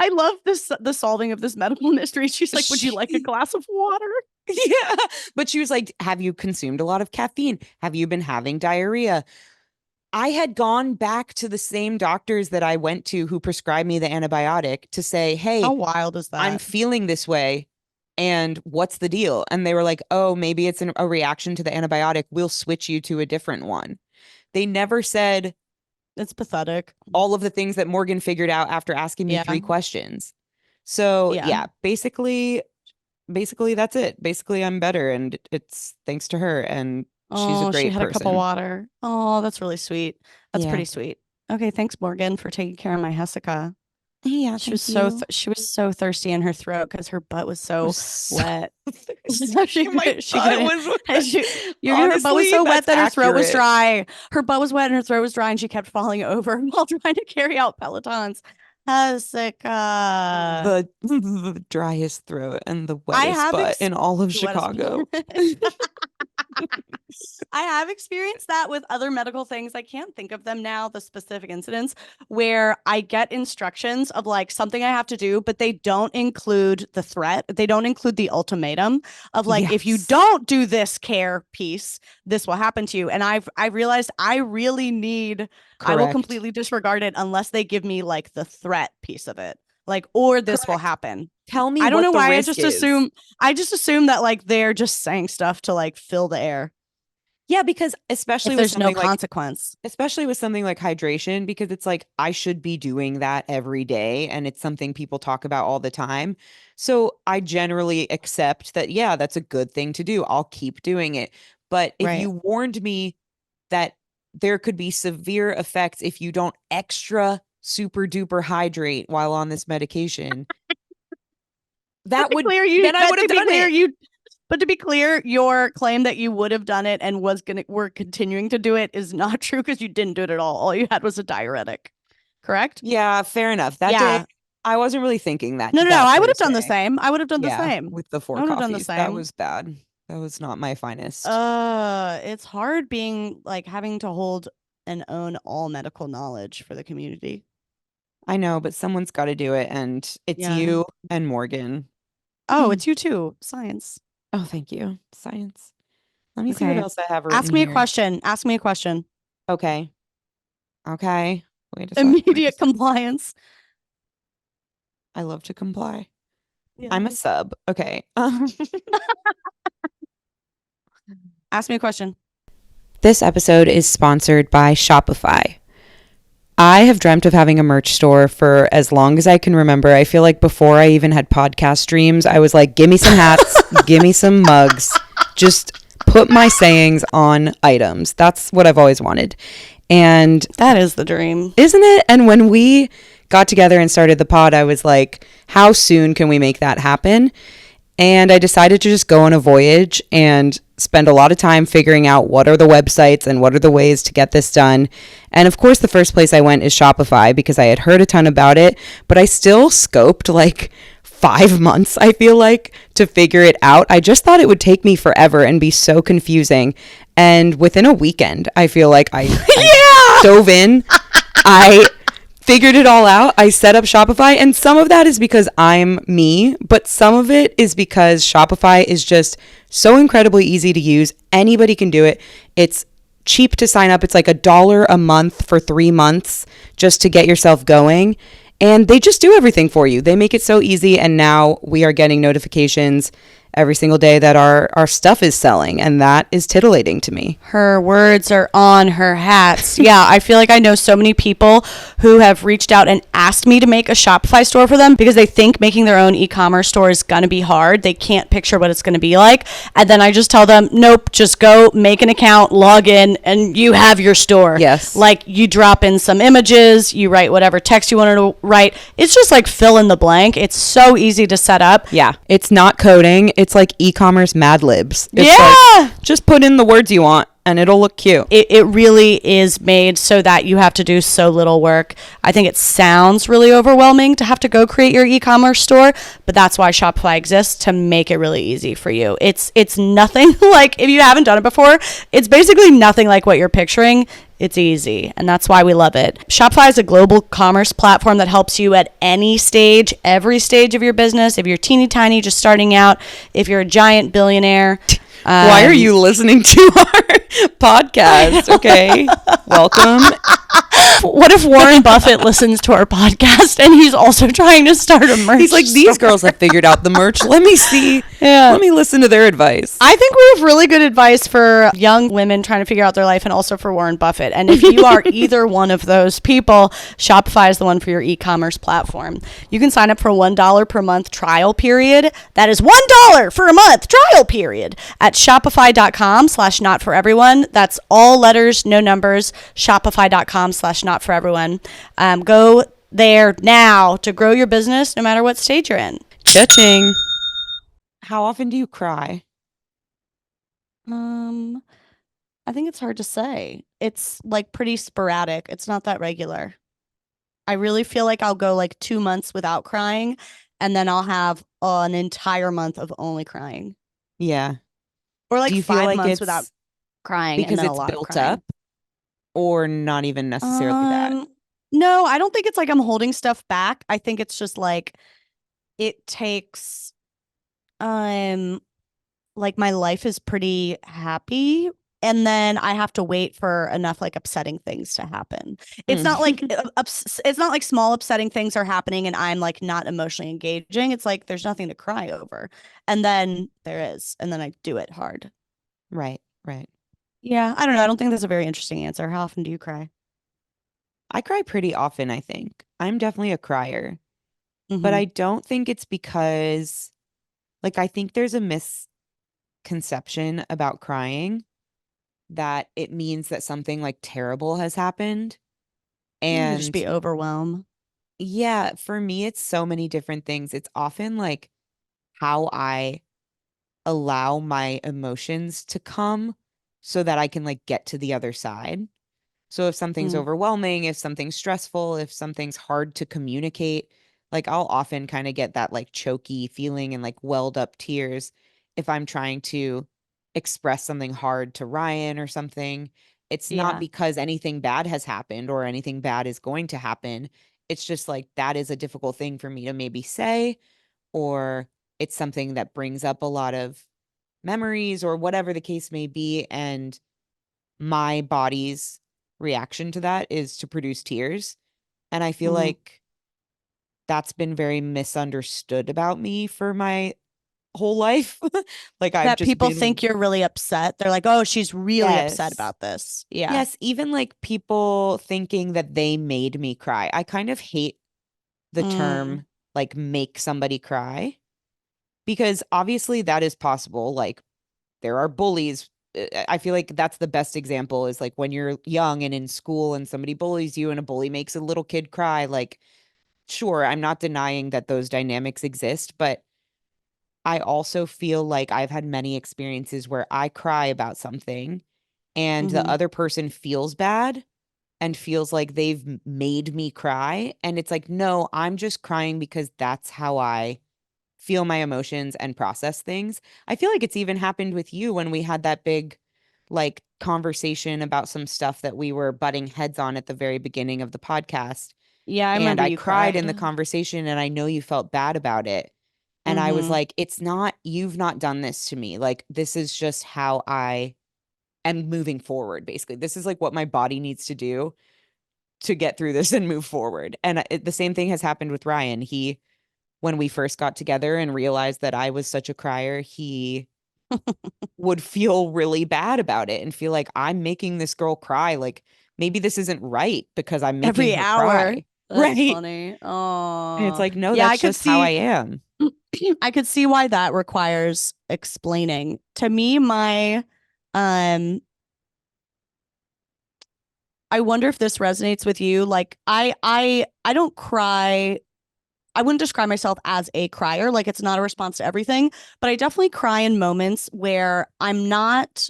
I love this the solving of this medical mystery. She's like, "Would you like a She, glass of water?" yeah. But she was like, have you consumed a lot of caffeine? Have you been having diarrhea? I had gone back to the same doctors that I went to who prescribed me the antibiotic to say, How hey, wild is I'm that? feeling this way. And what's the deal? And they were like, oh, maybe it's a reaction to the antibiotic. We'll switch you to a different one. They never said It's pathetic. all of the things that Morgan figured out after asking me Yeah. 3 questions. So Yeah. yeah, basically that's it. Basically, I'm better and it's thanks to her and she's a Oh, she great had a cup of person. water. Oh, that's really sweet. That's Yeah. pretty sweet. Okay, thanks Morgan for taking care of my Jessica. Yeah, thank you. She was so thirsty in her throat because her butt was I'm so so wet. So thirsty. My she butt couldn't. was And wet. her butt was Honestly, so wet that's that her throat was accurate. dry. Her butt was wet and her throat was dry, and she kept falling over while trying to carry out Pelotons. Jessica, The driest throat and the I wettest have butt in all of the wettest. Chicago. I have experienced that with other medical things. I can't think of them now, the specific incidents where I get instructions of like something I have to do, but they don't include the threat. They don't include the ultimatum of like, if you Yes. don't do this care piece, this will happen to you. And I've realized I really need, I will Correct. completely disregard it unless they give me like the threat piece of it. Like, or this will Correct. happen. Tell me I don't what know the why risk is. I just assume that like they're just saying stuff to like fill the air Yeah, because if there's no consequence. especially with something like hydration, because it's like I should be doing that every day and it's something people talk about all the time. So I generally accept that, yeah, that's a good thing to do. I'll keep doing it. But if Right. you warned me that there could be severe effects if you don't extra super duper hydrate while on this medication, But that to be would clear, then I would have done it. but to be clear, your claim that you would have done it and were continuing to do it is not true because you didn't do it at all. All you had was a diuretic. Correct? Yeah, fair enough. That day Yeah. I wasn't really thinking No, no, no. that I would have done the Thursday. same. I would have done the Yeah, same. with the I four would have done the coffees. That same. was bad. That was not my finest. It's hard being like having to hold and own all medical knowledge for the community. I know, but someone's got to do it, and it's Yeah. you and Morgan. Oh, it's you too. Science. Oh, thank you. Science. Let me see what Okay. else I have Ask written me a here. question. Ask me a question. Okay. Okay. Wait a sec. Wait a Immediate sec. compliance. I love to comply. Yeah. I'm a sub. Okay. Ask me a question. This episode is sponsored by Shopify. I have dreamt of having a merch store for as long as I can remember. I feel like before I even had podcast dreams, I was like, give me some hats, give me some mugs, just put my sayings on items. That's what I've always wanted. And That is the dream. isn't it? And when we got together and started the pod, I was like, how soon can we make that happen? And I decided to just go on a voyage and spend a lot of time figuring out what are the websites and what are the ways to get this done. And of course, the first place I went is Shopify because I had heard a ton about it, but I still scoped like 5 months, I feel like, to figure it out. I just thought it would take me forever and be so confusing. And within a weekend, I feel like I dove in. I figured it all out. I set up Shopify, and some of that is because I'm me, but some of it is because Shopify is just so incredibly easy to use. Anybody can do it. It's cheap to sign up. It's like $1 a month for 3 months just to get yourself going. And they just do everything for you. They make it so easy. And now we are getting notifications every single day that our stuff is selling. And that is titillating to me. Her words are on her hats. Yeah, I feel like I know so many people who have reached out and asked me to make a Shopify store for them because they think making their own e-commerce store is going to be hard. They can't picture what it's going to be like. And then I just tell them, nope, just go make an account, log in, and you have your store. Yes. Like you drop in some images, you write whatever text you wanted to write. It's just like fill in the blank. It's so easy to set up. Yeah. It's not coding. It's like e-commerce Mad Libs. It's Yeah. like, just put in the words you want and it'll look cute. It really is made so that you have to do so little work. I think it sounds really overwhelming to have to go create your e-commerce store, but that's why Shopify exists, to make it really easy for you. It's nothing like, if you haven't done it before, it's basically nothing like what you're picturing. It's easy, and that's why we love it. Shopify is a global commerce platform that helps you at any stage, every stage of your business. If you're teeny tiny, just starting out, if you're a giant billionaire. Why are you listening to our podcast? Okay. Welcome. What if Warren Buffett listens to our podcast and he's also trying to start a merch He's like, these store? girls have figured out the merch. Let me see. Yeah. Let me listen to their advice. I think we have really good advice for young women trying to figure out their life and also for Warren Buffett. And if you are either one of those people, Shopify is the one for your e-commerce platform. You can sign up for a $1 per month trial period. That is $1 for a month trial period at shopify.com/not-for-everyone. That's all letters, no numbers. Shopify.com/not-for-everyone. Go there now to grow your business no matter what stage you're in. Cha-ching. How often do you cry? I think it's hard to say. It's like pretty sporadic. It's not that regular. I really feel like I'll go like 2 months without crying, and then I'll have an entire month of only crying. Yeah. Or Do like you feel 5 like months without it's crying and because then a it's lot of built crying. up or not even necessarily that? Um, no, I don't think it's like I'm holding stuff back. I think it's just like it takes um like my life is pretty happy and then I have to wait for enough like upsetting things to happen. It's not like Mm. it's not like small upsetting things are happening and I'm like not emotionally engaging. It's like there's nothing to cry over. And then there is, and then I do it hard. Right, right. Yeah, I don't know. I don't think that's a very interesting answer. How often do you cry? I cry pretty often, I think. I'm definitely a crier, but Mm-hmm. I don't think it's because, like, I think there's a misconception about crying that it means that something like terrible has happened. It could just And be overwhelm. yeah, for me, it's so many different things. It's often like how I allow my emotions to come so that I can like get to the other side. So if something's Mm, overwhelming, if something's stressful, if something's hard to communicate, like I'll often kind of get that like choky feeling and like welled up tears if I'm trying to express something hard to Ryan or something. It's not yeah. because anything bad has happened or anything bad is going to happen. It's just like that is a difficult thing for me to maybe say, or it's something that brings up a lot of memories or whatever the case may be. And my body's reaction to that is to produce tears. And I feel Hmm. like that's been very misunderstood about me for my whole life. Like I've That just people been, think you're really upset. They're like, oh, she's really upset yes. about this. Yeah. Yes, even like people thinking that they made me cry. I kind of hate the Mm, term like make somebody cry because obviously that is possible. Like there are bullies. I feel like that's the best example is like when you're young and in school and somebody bullies you and a bully makes a little kid cry. Like, sure, I'm not denying that those dynamics exist, but I also feel like I've had many experiences where I cry about something and the hmm. other person feels bad and feels like they've made me cry. And it's like, no, I'm just crying because that's how I feel my emotions and process things. I feel like it's even happened with you when we had that big like conversation about some stuff that we were butting heads on at the very beginning of the podcast. Yeah, I And remember I you cried in the cried. conversation and I know you felt bad about it. And I was Hmm. like, it's not, you've not done this to me. Like, this is just how I am moving forward, basically. This is like what my body needs to do to get through this and move forward. And the same thing has happened with Ryan. He, when we first got together and realized that I was such a crier, he would feel really bad about it and feel like I'm making this girl cry. Like maybe this isn't right because I'm making Every her hour. cry. That's Right. funny. And it's Oh, like, no, yeah, that's just how I am. I could see why that requires explaining. To me, um, I wonder if this resonates with you. Like, I don't cry. I wouldn't describe myself as a crier. Like, it's not a response to everything, but I definitely cry in moments where I'm not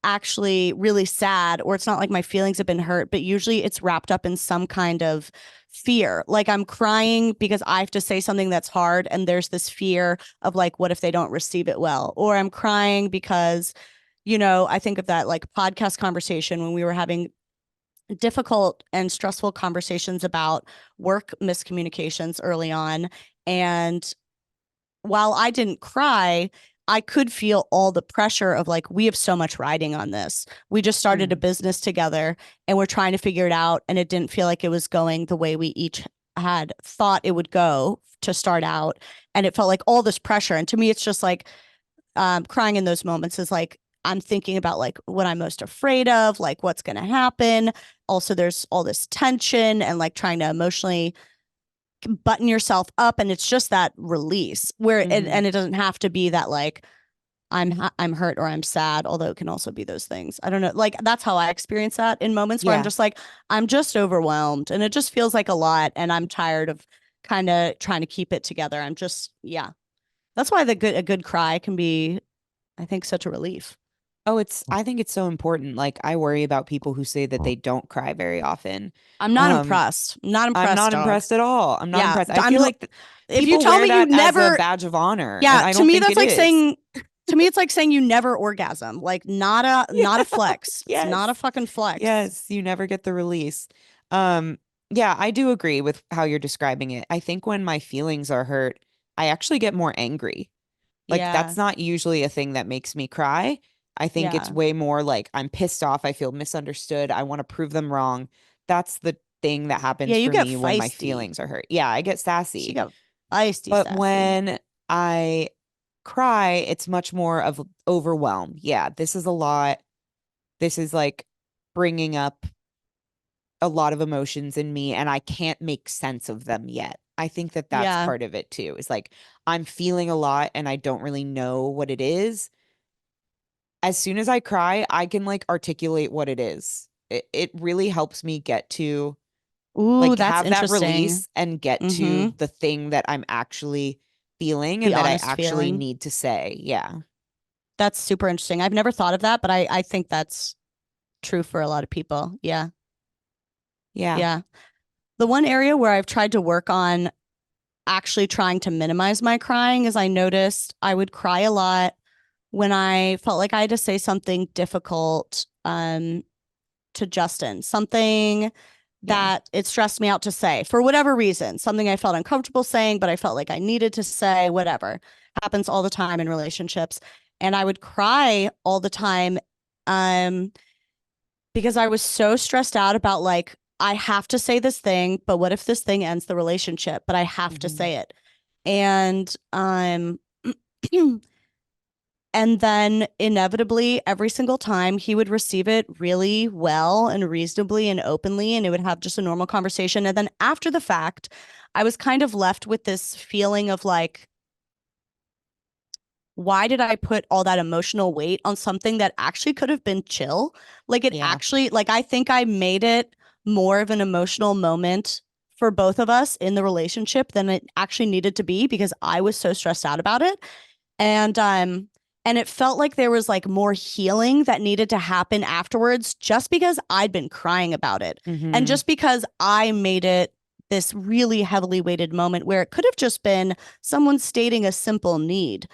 actually really sad or it's not like my feelings have been hurt, but usually it's wrapped up in some kind of fear. Like I'm crying because I have to say something that's hard and there's this fear of like what if they don't receive it well? Or I'm crying because I think of that like podcast conversation when we were having difficult and stressful conversations about work miscommunications early on and while I didn't cry, I could feel all the pressure of like, we have so much riding on this. We just started a Mm, business together and we're trying to figure it out. And it didn't feel like it was going the way we each had thought it would go to start out. And it felt like all this pressure. And to me, it's just like crying in those moments is like, I'm thinking about like what I'm most afraid of, like what's going to happen. Also, there's all this tension and like trying to emotionally button yourself up and it's just that release where hmm. and it doesn't have to be that like I'm hurt or I'm sad, although it can also be those things. I don't know, like that's how I experience that in moments where I'm Yeah. just like I'm just overwhelmed and it just feels like a lot and I'm tired of kind of trying to keep it together. I'm just yeah, that's why a good cry can be, I think, such a relief. Oh, I think it's so important. Like I worry about people who say that they don't cry very often. I'm not Um, impressed, not I'm impressed, not dog. impressed at all. I'm not Yeah, impressed. I I'm feel like if you people tell wear me you that as a never, badge of honor, and yeah, I to don't me think that's it like is. saying To me, it's like saying you never orgasm. Like not a Yeah. flex. It's not a Yes. fucking flex. Yes, you never get the release. Yeah, I do agree with how you're describing it. I think when my feelings are hurt, I actually get more angry. Like Yeah. that's not usually a thing that makes me cry. I think it's Yeah. way more like I'm pissed off, I feel misunderstood, I want to prove them wrong. That's the thing that Yeah, happens you for get me when my feisty. feelings are hurt. Yeah, I get She sassy. got feisty But sassy. when I cry, it's much more of overwhelm. Yeah, this is a lot. This is like bringing up a lot of emotions in me and I can't make sense of them yet. I think that that's Yeah. part of it too. Is like I'm feeling a lot and I don't really know what it is. As soon as I cry, I can like articulate what it is. It really helps me get to Ooh, like that's have that interesting. release and get to Mm-hmm. the thing that I'm actually feeling The and that I honest actually feeling. need to say. Yeah. That's super interesting. I've never thought of that, but I think that's true for a lot of people. Yeah. Yeah. Yeah. The one area where I've tried to work on actually trying to minimize my crying is I noticed I would cry a lot when I felt like I had to say something difficult to Justin, something Yeah. that it stressed me out to say for whatever reason, something I felt uncomfortable saying, but I felt like I needed to say, whatever. Happens all the time in relationships. And I would cry all the time um, because I was so stressed out about like, I have to say this thing, but what if this thing ends the relationship? But I have to Mhm. say it. And and then inevitably every single time he would receive it really well and reasonably and openly, and it would have just a normal conversation. And then after the fact, I was kind of left with this feeling of like, why did I put all that emotional weight on something that actually could have been chill? Like, it Yeah. actually, like, I think I made it more of an emotional moment for both of us in the relationship than it actually needed to be because I was so stressed out about it. And and it felt like there was like more healing that needed to happen afterwards just because I'd been crying about it. And Mhm. just because I made it this really heavily weighted moment where it could have just been someone stating a simple need.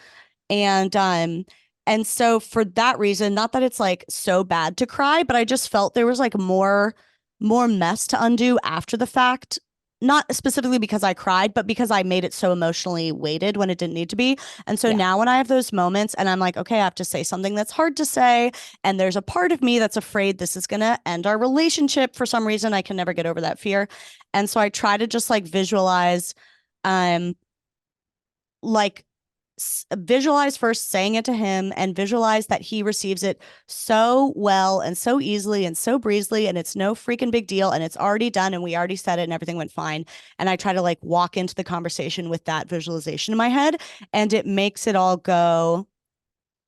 And and so for that reason, not that it's like so bad to cry, but I just felt there was like more mess to undo after the fact. Not specifically because I cried, but because I made it so emotionally weighted when it didn't need to be. And so Yeah. now when I have those moments and I'm like, okay, I have to say something that's hard to say, and there's a part of me that's afraid this is going to end our relationship for some reason, I can never get over that fear. And so I try to just like visualize um like visualize first saying it to him and visualize that he receives it so well and so easily and so breezily and it's no freaking big deal and it's already done and we already said it and everything went fine. And I try to like walk into the conversation with that visualization in my head, and it makes it all go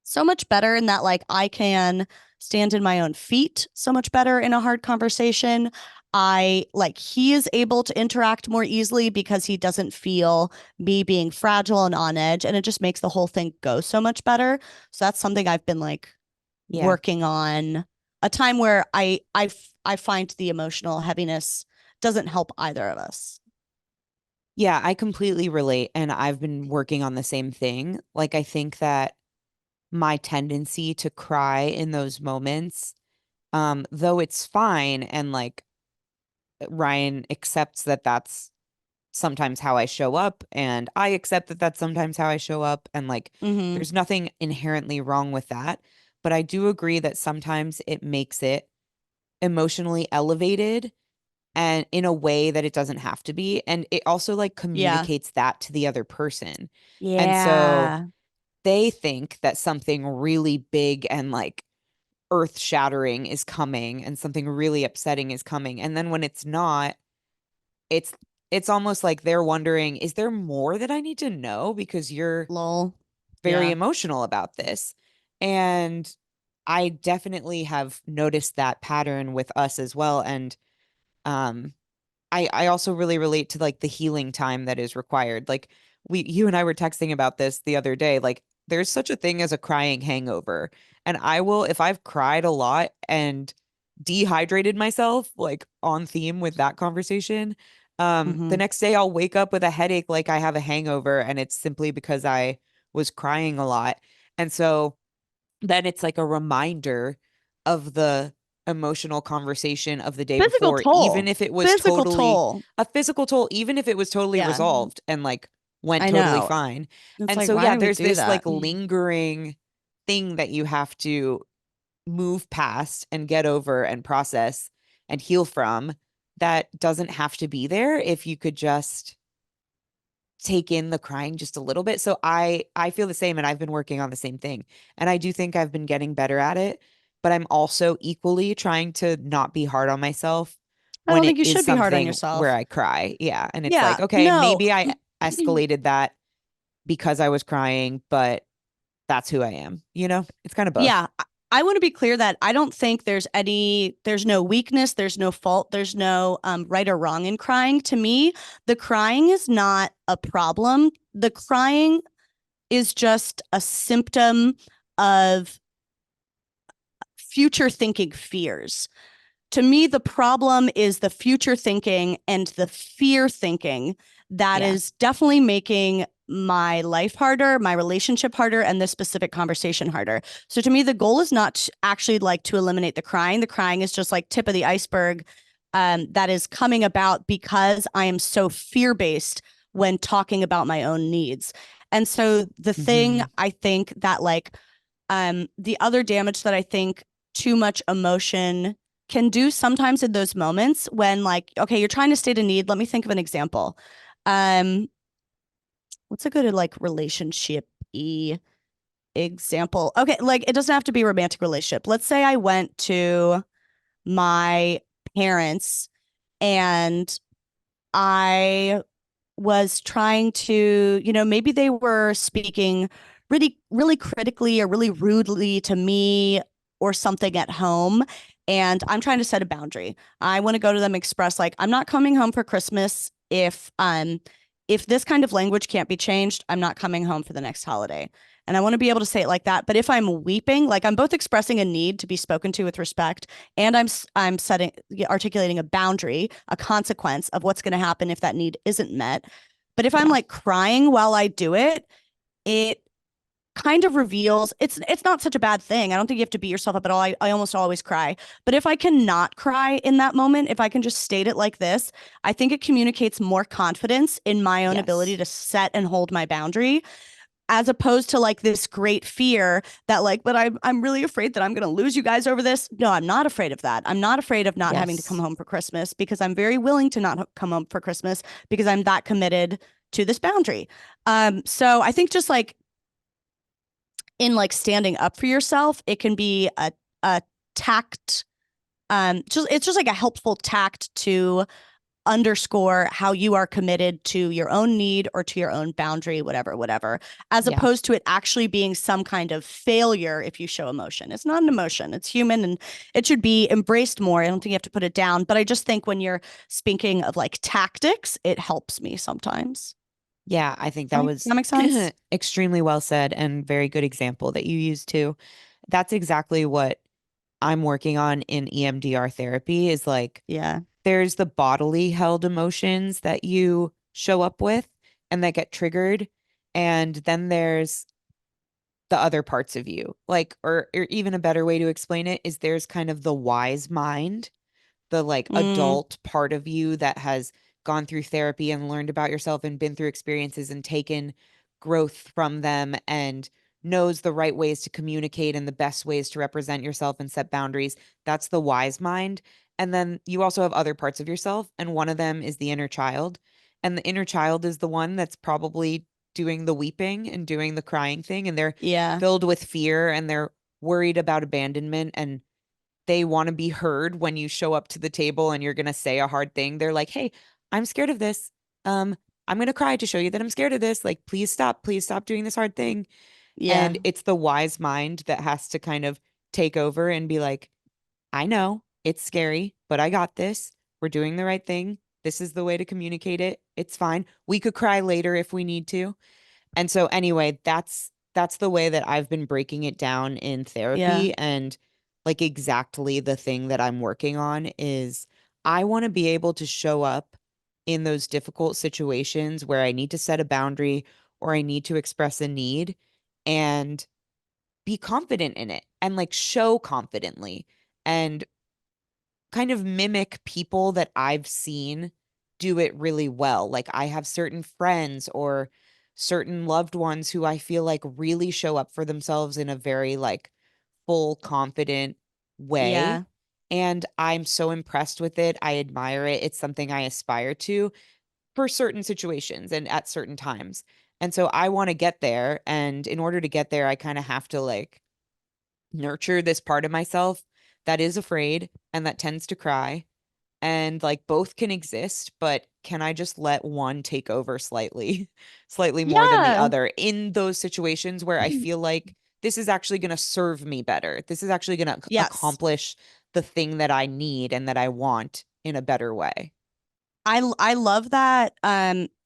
so much better in that like I can stand in my own feet so much better in a hard conversation. I like he is able to interact more easily because he doesn't feel me being fragile and on edge, and it just makes the whole thing go so much better. So that's something I've been like Yeah. working on, a time where I find the emotional heaviness doesn't help either of us. Yeah, I completely relate and I've been working on the same thing. Like I think that my tendency to cry in those moments, though it's fine and like Ryan accepts that that's sometimes how I show up and I accept that that's sometimes how I show up and like Mm-hmm. there's nothing inherently wrong with that, but I do agree that sometimes it makes it emotionally elevated and in a way that it doesn't have to be, and it also like Yeah. communicates that to the other person. And so Yeah. they think that something really big and like earth shattering is coming and something really upsetting is coming. And then when it's not, it's it's almost like they're wondering, is there more that I need to know because you're Lol. very Yeah. emotional about this? And I definitely have noticed that pattern with us as well. And um I also really relate to like the healing time that is required. Like you and I were texting about this the other day. Like there's such a thing as a crying hangover. And I will, if I've cried a lot and dehydrated myself, like on theme with that conversation, the Mm-hmm. next day I'll wake up with a headache like I have a hangover and it's simply because I was crying a lot. And so then it's like a reminder of the emotional conversation of the day Physical before, even toll. if it was Physical totally toll. a physical toll, even if it was totally Yeah, resolved and like went I totally know. fine. It's And like, so, why yeah, do we there's do this that? like lingering thing that you have to move past and get over and process and heal from that doesn't have to be there if you could just take in the crying just a little bit. So I feel the same and I've been working on the same thing. And I do think I've been getting better at it, but I'm also equally trying to not be hard on myself I when don't it think you is should be hard on something where yourself. I cry. Yeah, and it's Yeah, like, okay, no. maybe I escalated that because I was crying, but that's who I am. You know? It's kind of both. Yeah, I want to be clear that I don't think there's no weakness, there's no fault, there's no right or wrong in crying. To me, the crying is not a problem. The crying is just a symptom of future thinking fears. To me, the problem is the future thinking and the fear thinking that Yeah. is definitely making my life harder, my relationship harder, and this specific conversation harder. So to me, the goal is not actually like to eliminate the crying. The crying is just like tip of the iceberg that is coming about because I am so fear based when talking about my own needs. And so the thing Hmm. I think that like the other damage that I think too much emotion can do sometimes in those moments when like, okay, you're trying to state a need. Let me think of an example. Um, what's a good like relationship example? Okay, like it doesn't have to be a romantic relationship. Let's say I went to my parents and I was trying to, maybe they were speaking really, really critically or really rudely to me or something at home. And I'm trying to set a boundary. I want to go to them, express like, I'm not coming home for Christmas if this kind of language can't be changed, I'm not coming home for the next holiday. And I want to be able to say it like that. But if I'm weeping, like I'm both expressing a need to be spoken to with respect, and I'm setting articulating a boundary, a consequence of what's going to happen if that need isn't met. But if I'm Yeah. like crying while I do it, it kind of reveals it's not such a bad thing. I don't think you have to beat yourself up at all. I almost always cry. But if I cannot cry in that moment, if I can just state it like this, I think it communicates more confidence in my own ability Yes. to set and hold my boundary as opposed to like this great fear that like, but I'm really afraid that I'm going to lose you guys over this. No, I'm not afraid of that. I'm not afraid of not having to come Yes. home for Christmas because I'm very willing to not come home for Christmas because I'm that committed to this boundary. So I think just like in like standing up for yourself, it can be a tact. Just it's just like a helpful tact to underscore how you are committed to your own need or to your own boundary, whatever, as Yeah. opposed to it actually being some kind of failure if you show emotion. It's not an emotion, it's human and it should be embraced more. I don't think you have to put it down, but I just think when you're speaking of like tactics, it helps me sometimes. Yeah, I think that That was makes sense. extremely well said and very good example that you used too. That's exactly what I'm working on in EMDR therapy is like Yeah. there's the bodily held emotions that you show up with and that get triggered. And then there's the other parts of you. Like, or even a better way to explain it is there's kind of the wise mind, the like Mm, adult part of you that has gone through therapy and learned about yourself and been through experiences and taken growth from them and knows the right ways to communicate and the best ways to represent yourself and set boundaries. That's the wise mind. And then you also have other parts of yourself, and one of them is the inner child. And the inner child is the one that's probably doing the weeping and doing the crying thing, and they're yeah. filled with fear and they're worried about abandonment and they want to be heard when you show up to the table and you're going to say a hard thing. They're like, "Hey, I'm scared of this. Um, I'm going to cry to show you that I'm scared of this. Like, please stop doing this hard thing." Yeah. And it's the wise mind that has to kind of take over and be like, "I know it's scary, but I got this. We're doing the right thing. This is the way to communicate it. It's fine. We could cry later if we need to." And so anyway, that's the way that I've been breaking it down in Yeah. therapy and like exactly the thing that I'm working on is I want to be able to show up in those difficult situations where I need to set a boundary or I need to express a need and be confident in it and like show confidently and kind of mimic people that I've seen do it really well. Like I have certain friends or certain loved ones who I feel like really show up for themselves in a very like full, confident way. Yeah. And I'm so impressed with it. I admire it. It's something I aspire to for certain situations and at certain times. And so I want to get there. And in order to get there, I kind of have to like nurture this part of myself that is afraid and that tends to cry. And like both can exist, but can I just let one take over slightly, slightly more than the Yeah. other in those situations where I feel like this is actually going to serve me better? This is actually going to Yes. accomplish the thing that I need and that I want in a better way. I love that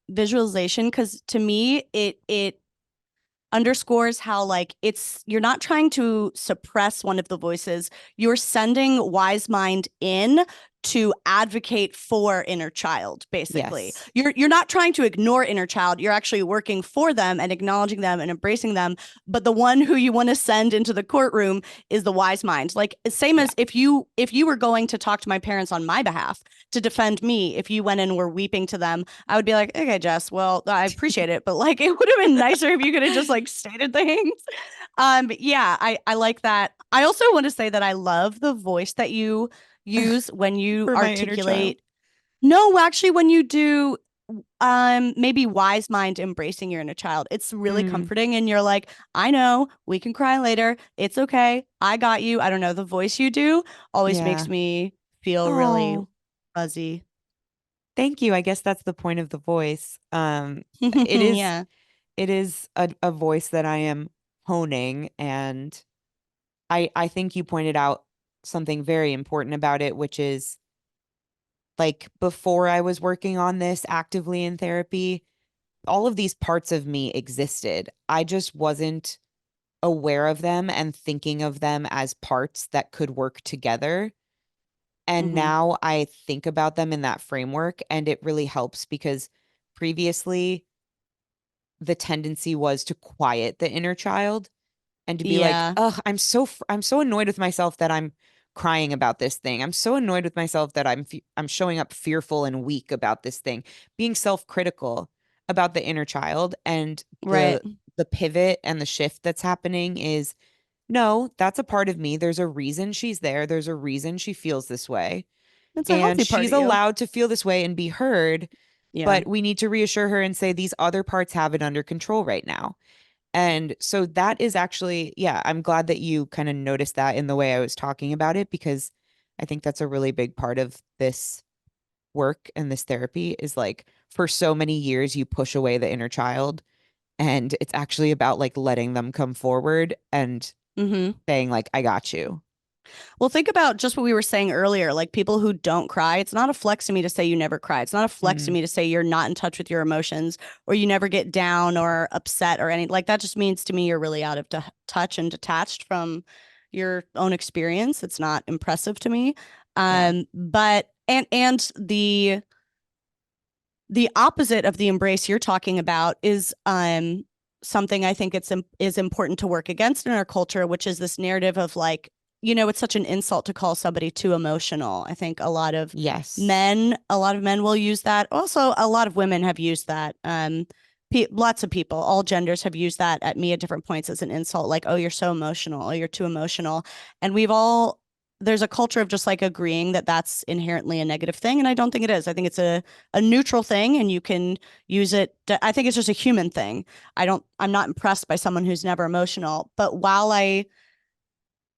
visualization because to me it underscores how like it's you're not trying to suppress one of the voices. You're sending wise mind in to advocate for inner child, basically. Yes. You're not trying to ignore inner child. You're actually working for them and acknowledging them and embracing them. But the one who you want to send into the courtroom is the wise mind. Like same Yeah. as if you were going to talk to my parents on my behalf to defend me, if you went and were weeping to them, I would be like, okay, Jess, well, I appreciate it, but like it would have been nicer if you could have just like stated things. But yeah, I like that. I also want to say that I love the voice that you use when you For my inner child. articulate. No, actually, when you do maybe wise mind embracing your inner child, it's really Mm, comforting and you're like, I know we can cry later, it's okay, I got you. I don't know, the voice you do always makes yeah. me feel really Oh, fuzzy. thank you. I guess that's the point of the voice. It is Yeah. it is a voice that I am honing, and I think you pointed out something very important about it, which is like before I was working on this actively in therapy, all of these parts of me existed. I just wasn't aware of them and thinking of them as parts that could work together. And Hmm. now I think about them in that framework, and it really helps because previously the tendency was to quiet the inner child and to be like, Yeah. "Ugh, I'm so annoyed with myself that I'm crying about this thing. I'm so annoyed with myself that I'm showing up fearful and weak about this thing." Being self-critical about the inner child, and Right. the pivot and the shift that's happening is, no, that's a part of me. There's a reason she's there. There's a reason she feels this way. It's a And healthy part she's of you. allowed to feel this way and be heard, Yeah. but we need to reassure her and say these other parts have it under control right now. And so that is actually, yeah, I'm glad that you kind of noticed that in the way I was talking about it, because I think that's a really big part of this work and this therapy is like for so many years you push away the inner child, and it's actually about like letting them come forward and Hmm. saying like, I got you. Well, think about just what we were saying earlier. Like people who don't cry, it's not a flex to me to say you never cry. It's not a flex to Mm, me to say you're not in touch with your emotions or you never get down or upset or any like that just means to me you're really out of touch and detached from your own experience. It's not impressive to me. yeah. But and the opposite of the embrace you're talking about is something I think is important to work against in our culture, which is this narrative of like, it's such an insult to call somebody too emotional. I think Yes. a lot of men will use that. Also, a lot of women have used that. Lots of people, all genders have used that at me at different points as an insult, like, oh, you're so emotional, oh, you're too emotional. And there's a culture of just like agreeing that that's inherently a negative thing. And I don't think it is. I think it's a neutral thing and you can use it. I think it's just a human thing. I'm not impressed by someone who's never emotional. But while I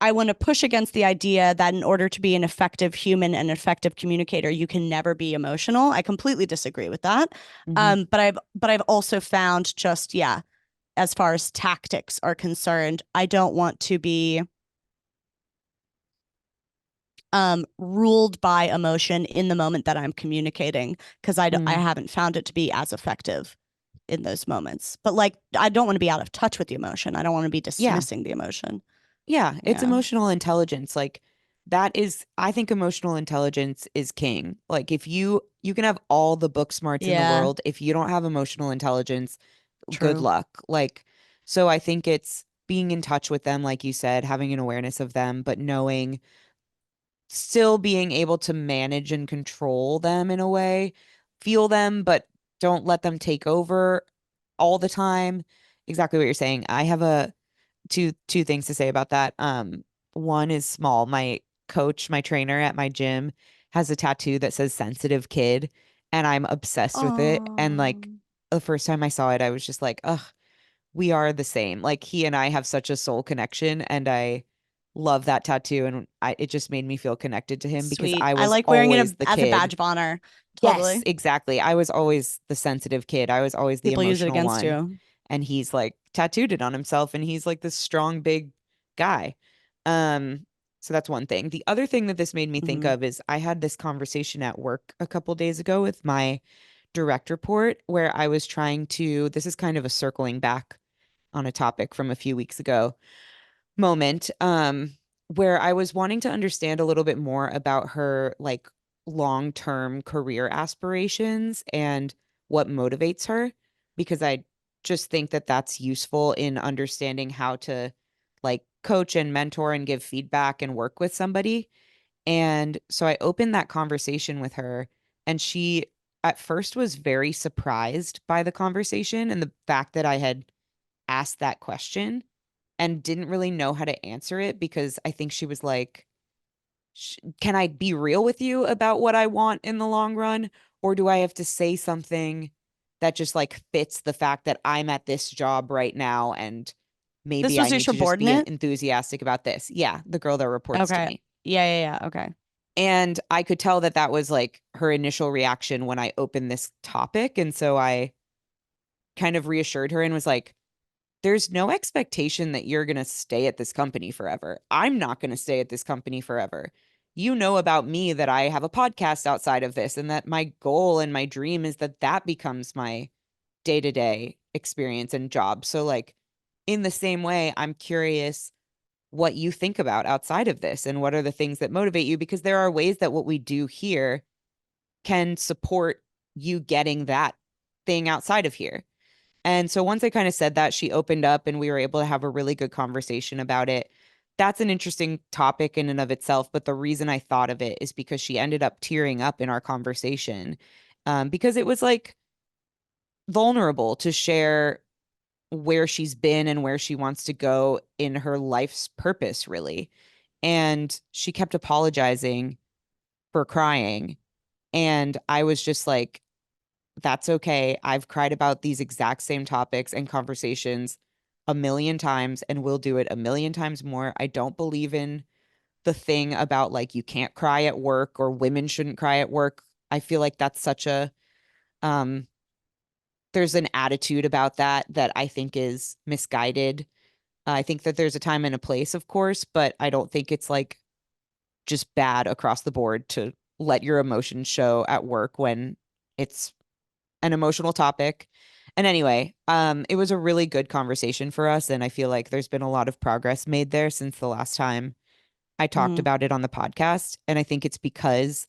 want to push against the idea that in order to be an effective human and effective communicator, you can never be emotional. I completely disagree with that. Hmm. But I've also found just, yeah, as far as tactics are concerned, I don't want to be ruled by emotion in the moment that I'm communicating because I Mm, haven't found it to be as effective in those moments. But like, I don't want to be out of touch with the emotion. I don't want to be yeah. dismissing the emotion. Yeah, it's Yeah. emotional intelligence. Like that is, I think emotional intelligence is king. Like if you can have all the book smarts in the Yeah. world, if you don't have emotional intelligence, good True. luck. Like so I think it's being in touch with them, like you said, having an awareness of them, but knowing still being able to manage and control them in a way, feel them, but don't let them take over all the time. Exactly what you're saying. I have a two things to say about that. One is small. My coach, my trainer at my gym has a tattoo that says sensitive kid, and I'm obsessed with it. And Oh, like the first time I saw it, I was just like, ugh, we are the same. Like he and I have such a soul connection, and I love that tattoo, and it just made me feel connected to him because sweet. I I was like wearing it always the as a kid. badge of honor. Yes, Totally. exactly. I was always the sensitive kid. I was always the People use it emotional against one. you. And he's like tattooed it on himself and he's like this strong big guy. Um so that's one thing. The other thing that this made me think Hmm. of is I had this conversation at work a couple days ago with my direct report where I was trying to, this is kind of a circling back on a topic from a few weeks ago moment, where I was wanting to understand a little bit more about her like long-term career aspirations and what motivates her, because I just think that that's useful in understanding how to like coach and mentor and give feedback and work with somebody. And so I opened that conversation with her, and she at first was very surprised by the conversation and the fact that I had asked that question and didn't really know how to answer it because I think she was like, can I be real with you about what I want in the long run? Or do I have to say something that just like fits the fact that I'm at this job right now and This maybe I was your need to just be subordinate? enthusiastic about this? Yeah, the girl that reports to Okay. me. Yeah, yeah, yeah. Okay. And I could tell that that was like her initial reaction when I opened this topic. And so I kind of reassured her and was like, there's no expectation that you're going to stay at this company forever. I'm not going to stay at this company forever. You know about me that I have a podcast outside of this and that my goal and my dream is that that becomes my day-to-day experience and job. So like in the same way, I'm curious what you think about outside of this and what are the things that motivate you, because there are ways that what we do here can support you getting that thing outside of here. And so once I kind of said that, she opened up and we were able to have a really good conversation about it. That's an interesting topic in and of itself. But the reason I thought of it is because she ended up tearing up in our conversation, because it was like vulnerable to share where she's been and where she wants to go in her life's purpose, really. And she kept apologizing for crying. And I was just like, that's okay. I've cried about these exact same topics and conversations a million times and will do it a million times more. I don't believe in the thing about like you can't cry at work or women shouldn't cry at work. I feel like that's such a um there's an attitude about that that I think is misguided. I think that there's a time and a place, of course, but I don't think it's like just bad across the board to let your emotions show at work when it's an emotional topic. And anyway, it was a really good conversation for us, and I feel like there's been a lot of progress made there since the last time I talked Hmm. about it on the podcast. And I think it's because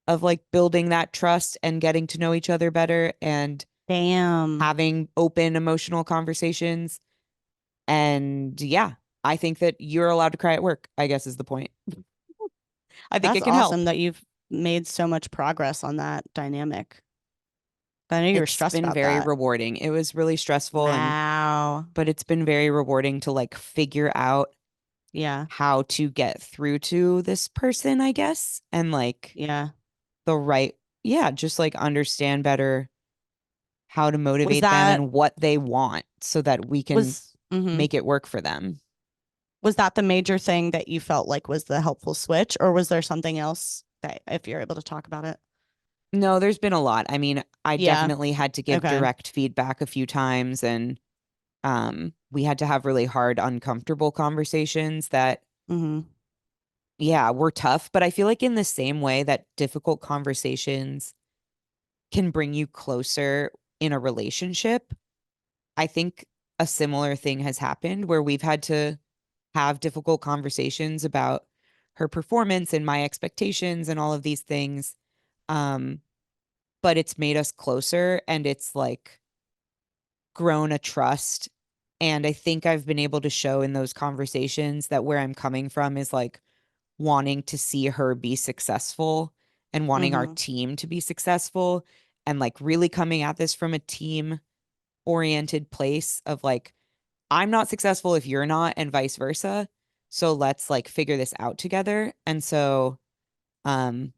of like building that trust and getting to know each other better and Damn. having open emotional conversations. And yeah, I think that you're allowed to cry at work, I guess is the point. I think That's it can awesome help. that you've made so much progress on that dynamic. But I know you were It's stressed been about very that. rewarding. It was really stressful, and Wow. but it's been very rewarding to like figure out Yeah. how to get through to this person, I guess, and like Yeah. the right, yeah, just like understand better how to Was motivate them that and what they want so that we can mhm. make it work for them. Was that the major thing that you felt like was the helpful switch, or was there something else that if you're able to talk about it? No, there's been a lot. I mean, I Yeah. definitely had to give Okay. direct feedback a few times, and we had to have really hard, uncomfortable conversations that, Hmm. yeah, were tough. But I feel like in the same way that difficult conversations can bring you closer in a relationship, I think a similar thing has happened where we've had to have difficult conversations about her performance and my expectations and all of these things. Um, but it's made us closer and it's like grown a trust And I think I've been able to show in those conversations that where I'm coming from is like wanting to see her be successful and wanting our Mm-hmm. team to be successful and like really coming at this from a team oriented place of like, I'm not successful if you're not, and vice versa. So let's like figure this out together. And so, um,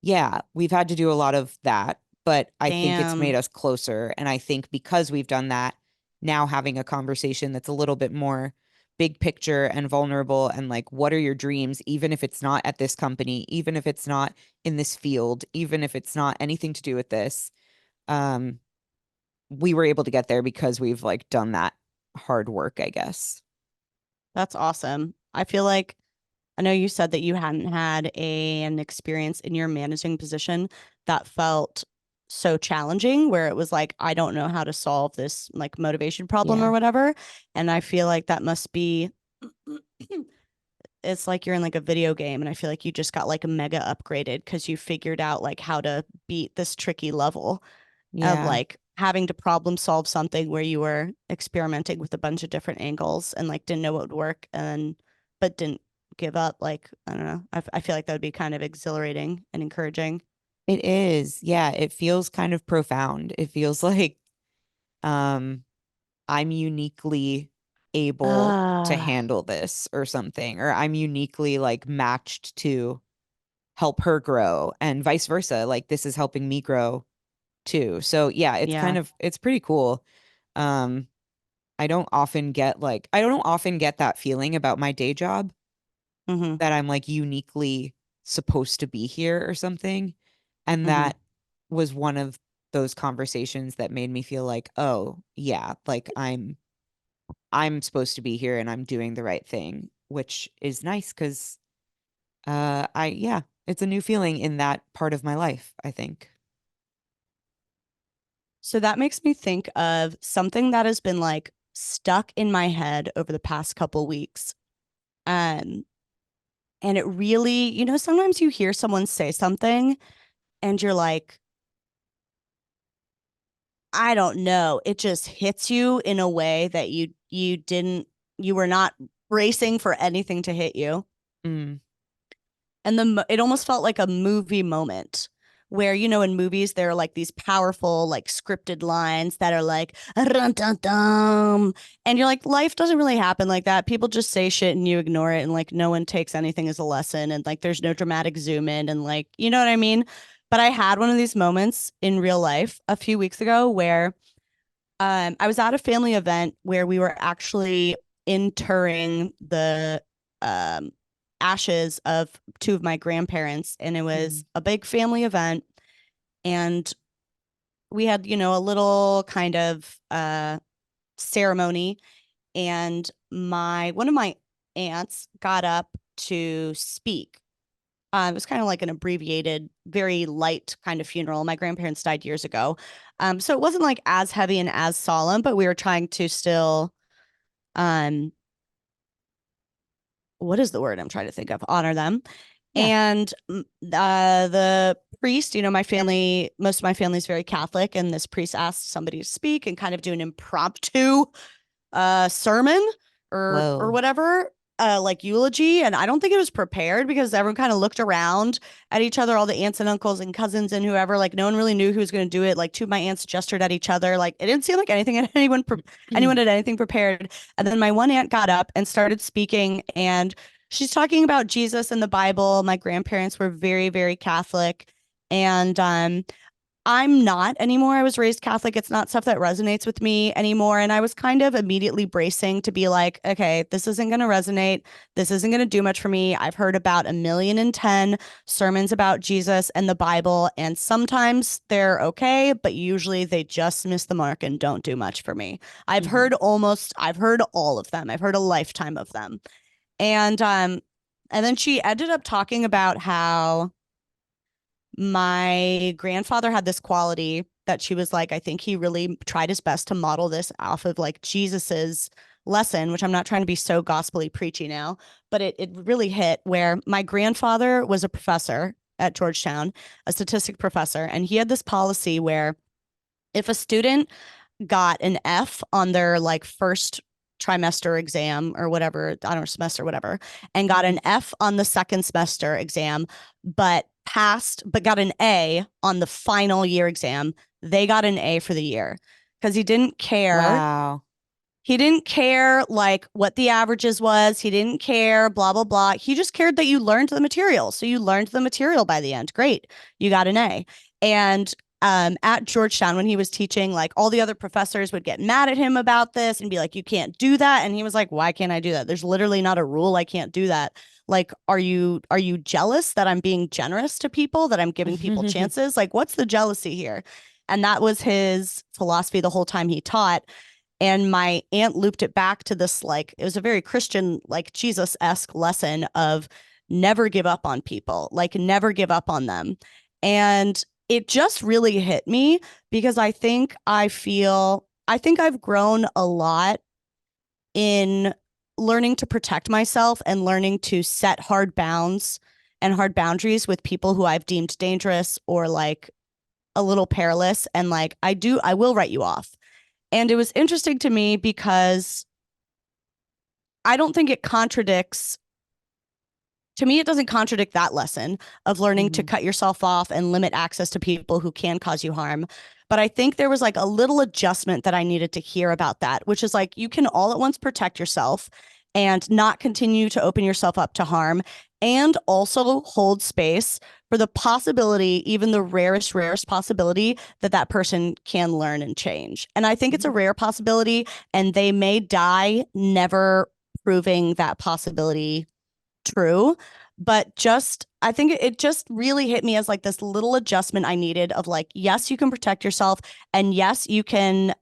yeah, we've had to do a lot of that, but I think it's made Damn. us closer. And I think because we've done that, now having a conversation that's a little bit more big picture and vulnerable and like, what are your dreams, even if it's not at this company, even if it's not in this field, even if it's not anything to do with this, um, we were able to get there because we've like done that hard work, I guess. That's awesome. I feel like I know you said that you hadn't had an experience in your managing position that felt so challenging, where it was like, I don't know how to solve this like motivation problem Yeah, or whatever. And I feel like that must be, it's like you're in like a video game. And I feel like you just got like a mega upgraded because you figured out like how to beat this tricky level of yeah. like having to problem solve something where you were experimenting with a bunch of different angles and like didn't know what would work and but didn't give up. Like, I don't know. I feel like that would be kind of exhilarating and encouraging. It is. Yeah, it feels kind of profound. It feels like um I'm uniquely able to Ah, handle this or something, or I'm uniquely like matched to help her grow and vice versa. Like this is helping me grow too. So yeah, yeah. it's pretty cool. Um I don't often get that feeling about my day job Mm-hmm. that I'm like uniquely supposed to be here or something. And Mm-hmm. that was one of those conversations that made me feel like, oh, yeah, like I'm supposed to be here and I'm doing the right thing, which is nice because yeah, it's a new feeling in that part of my life, I think. So that makes me think of something that has been like stuck in my head over the past couple weeks. Um, and it really, sometimes you hear someone say something and you're like, I don't know. It just hits you in a way that you were not bracing for anything to hit you. Mm, And it almost felt like a movie moment where, in movies, there are like these powerful, like scripted lines that are like, dun, dun, dun. And you're like, life doesn't really happen like that. People just say shit and you ignore it. And like, no one takes anything as a lesson. And like, there's no dramatic zoom in. And like, you know what I mean? But I had one of these moments in real life a few weeks ago where I was at a family event where we were actually interring the um, ashes of two of my grandparents, and it mm, was a big family event. And we had, a little kind of ceremony, and my one of my aunts got up to speak. It was kind of like an abbreviated, very light kind of funeral. My grandparents died years ago. So it wasn't like as heavy and as solemn, but we were trying to still, um, what is the word I'm trying to think of? Honor them. yeah. And the priest, my family, most of my family is very Catholic, and this priest asked somebody to speak and kind of do an impromptu sermon or Whoa. whatever, like eulogy. And I don't think it was prepared because everyone kind of looked around at each other, all the aunts and uncles and cousins and whoever. Like no one really knew who was going to do it. Like two of my aunts gestured at each other. Like it didn't seem like anything anyone had anything prepared. And then my one aunt got up and started speaking, and she's talking about Jesus and the Bible. My grandparents were very, very Catholic. And I'm not anymore. I was raised Catholic. It's not stuff that resonates with me anymore. And I was kind of immediately bracing to be like, okay, this isn't going to resonate. This isn't going to do much for me. I've heard about 1,000,010 sermons about Jesus and the Bible, and sometimes they're okay, but usually they just miss the mark and don't do much for me. Hmm. I've heard all of them. I've heard a lifetime of them. And then she ended up talking about how my grandfather had this quality that she was like, I think he really tried his best to model this off of like Jesus's lesson, which I'm not trying to be so gospelly preachy now, but it really hit where my grandfather was a professor at Georgetown, a statistic professor, and he had this policy where if a student got an F on their like first trimester exam or whatever, I don't know, semester, whatever, and got Mhm. an F on the second semester exam, but got an A on the final year exam. They got an A for the year because he didn't care. Wow. He didn't care like what the averages was. He didn't care, blah, blah, blah. He just cared that you learned the material. So you learned the material by the end. Great. You got an A. And at Georgetown, when he was teaching, like all the other professors would get mad at him about this and be like, you can't do that. And he was like, why can't I do that? There's literally not a rule. I can't do that. Like, are you jealous that I'm being generous to people, that I'm giving people chances? Like, what's the jealousy here? And that was his philosophy the whole time he taught. And my aunt looped it back to this, like, it was a very Christian, like Jesus-esque lesson of never give up on people, like never give up on them. And it just really hit me because I think I've grown a lot in learning to protect myself and learning to set hard bounds and hard boundaries with people who I've deemed dangerous or like a little perilous. And like, I will write you off. And it was interesting to me because I don't think it contradicts, to me, it doesn't contradict that lesson of learning to Mhm. cut yourself off and limit access to people who can cause you harm. But I think there was like a little adjustment that I needed to hear about that, which is like you can all at once protect yourself and not continue to open yourself up to harm and also hold space for the possibility, even the rarest possibility that that person can learn and change. And I think it's a Mhm. rare possibility and they may die never proving that possibility true. But just, I think it just really hit me as like this little adjustment I needed of like, yes, you can protect yourself. And yes, you can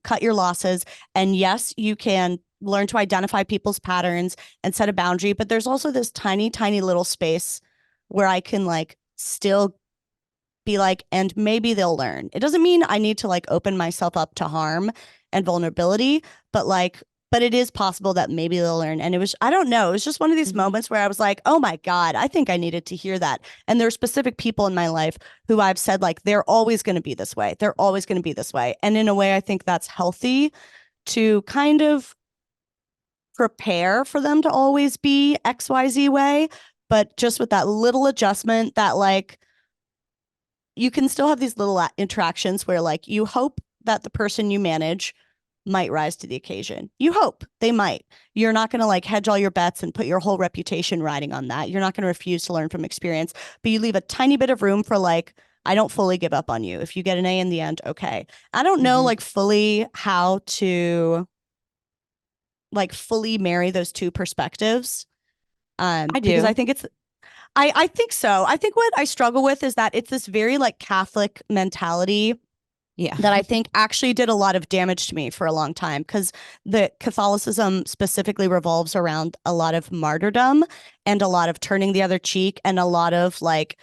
cut your losses. And yes, you can learn to identify people's patterns and set a boundary. But there's also this tiny little space where I can like still be like, and maybe they'll learn. It doesn't mean I need to like open myself up to harm and vulnerability, but like, but it is possible that maybe they'll learn. And it was, I don't know, it was just one of these Mhm. moments where I was like, oh my God, I think I needed to hear that. And there are specific people in my life who I've said, like, they're always going to be this way. They're always going to be this way. And in a way, I think that's healthy to kind of prepare for them to always be XYZ way. But just with that little adjustment that, like, you can still have these little interactions where like you hope that the person you manage might rise to the occasion. You hope they might. You're not going to like hedge all your bets and put your whole reputation riding on that. You're not going to refuse to learn from experience, but you leave a tiny bit of room for like, I don't fully give up on you. If you get an A in the end, okay. I don't know Mhm. like fully how to like fully marry those two perspectives. I Because I do. think it's I think so. I think what I struggle with is that it's this very like Catholic mentality Yeah. that I think actually did a lot of damage to me for a long time because the Catholicism specifically revolves around a lot of martyrdom and a lot of turning the other cheek and a lot of like,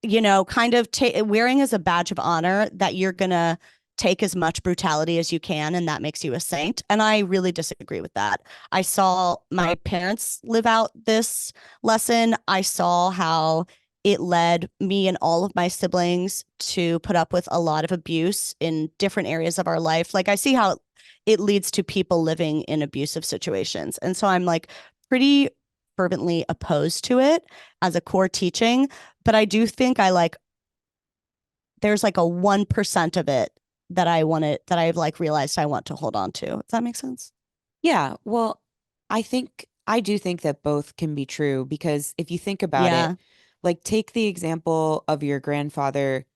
kind of wearing as a badge of honor that you're going to take as much brutality as you can and that makes you a saint. And I really disagree with that. I saw my parents live out this lesson. I saw how it led me and all of my siblings to put up with a lot of abuse in different areas of our life. Like I see how it leads to people living in abusive situations. And so I'm like pretty fervently opposed to it as a core teaching, but I do think I like there's like a 1% of it that I've like realized I want to hold on to. Does that make sense? Yeah. Well, I do think that both can be true because if you think about it, Yeah. like take the example of your grandfather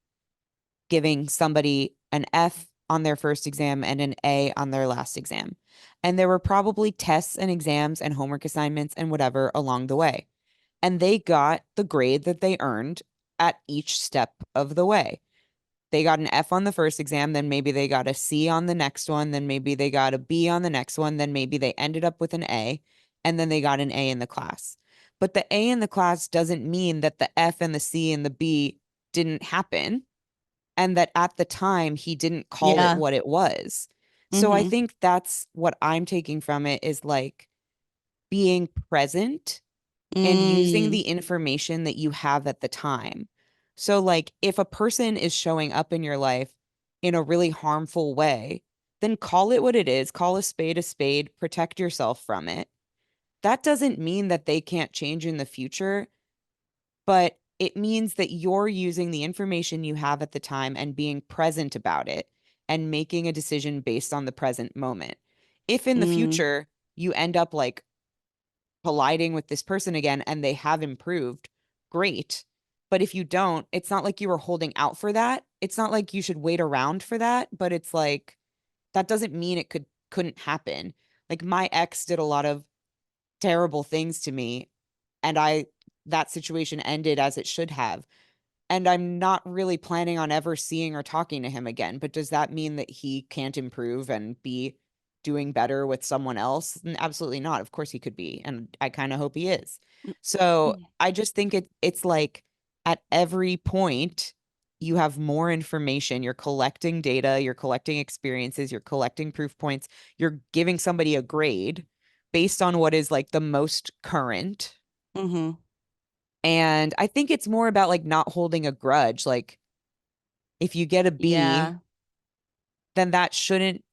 giving somebody an F on their first exam and an A on their last exam. And there were probably tests and exams and homework assignments and whatever along the way. And they got the grade that they earned at each step of the way. They got an F on the first exam, then maybe they got a C on the next one, then maybe they got a B on the next one, then maybe they ended up with an A, and then they got an A in the class. But the A in the class doesn't mean that the F and the C and the B didn't happen and that at the time he didn't call it Yeah. what it was. So I Mm-hmm. think that's what I'm taking from it is like being present and using Mm. the information that you have at the time. So, like, if a person is showing up in your life in a really harmful way, then call it what it is. Call a spade, protect yourself from it. That doesn't mean that they can't change in the future, but it means that you're using the information you have at the time and being present about it and making a decision based on the present moment. If in the Mm, future you end up like colliding with this person again and they have improved, great. But if you don't, it's not like you were holding out for that. It's not like you should wait around for that, but it's like that doesn't mean it couldn't happen. Like my ex did a lot of terrible things to me, and I that situation ended as it should have. And I'm not really planning on ever seeing or talking to him again. But does that mean that he can't improve and be doing better with someone else? Absolutely not. Of course he could be. And I kind of hope he is. So mm, I just think it's like at every point, you have more information. You're collecting data, you're collecting experiences, you're collecting proof points, you're giving somebody a grade based on what is like the most current. mm-hmm. And I think it's more about like not holding a grudge. Like if you get a B, Yeah. then that shouldn't,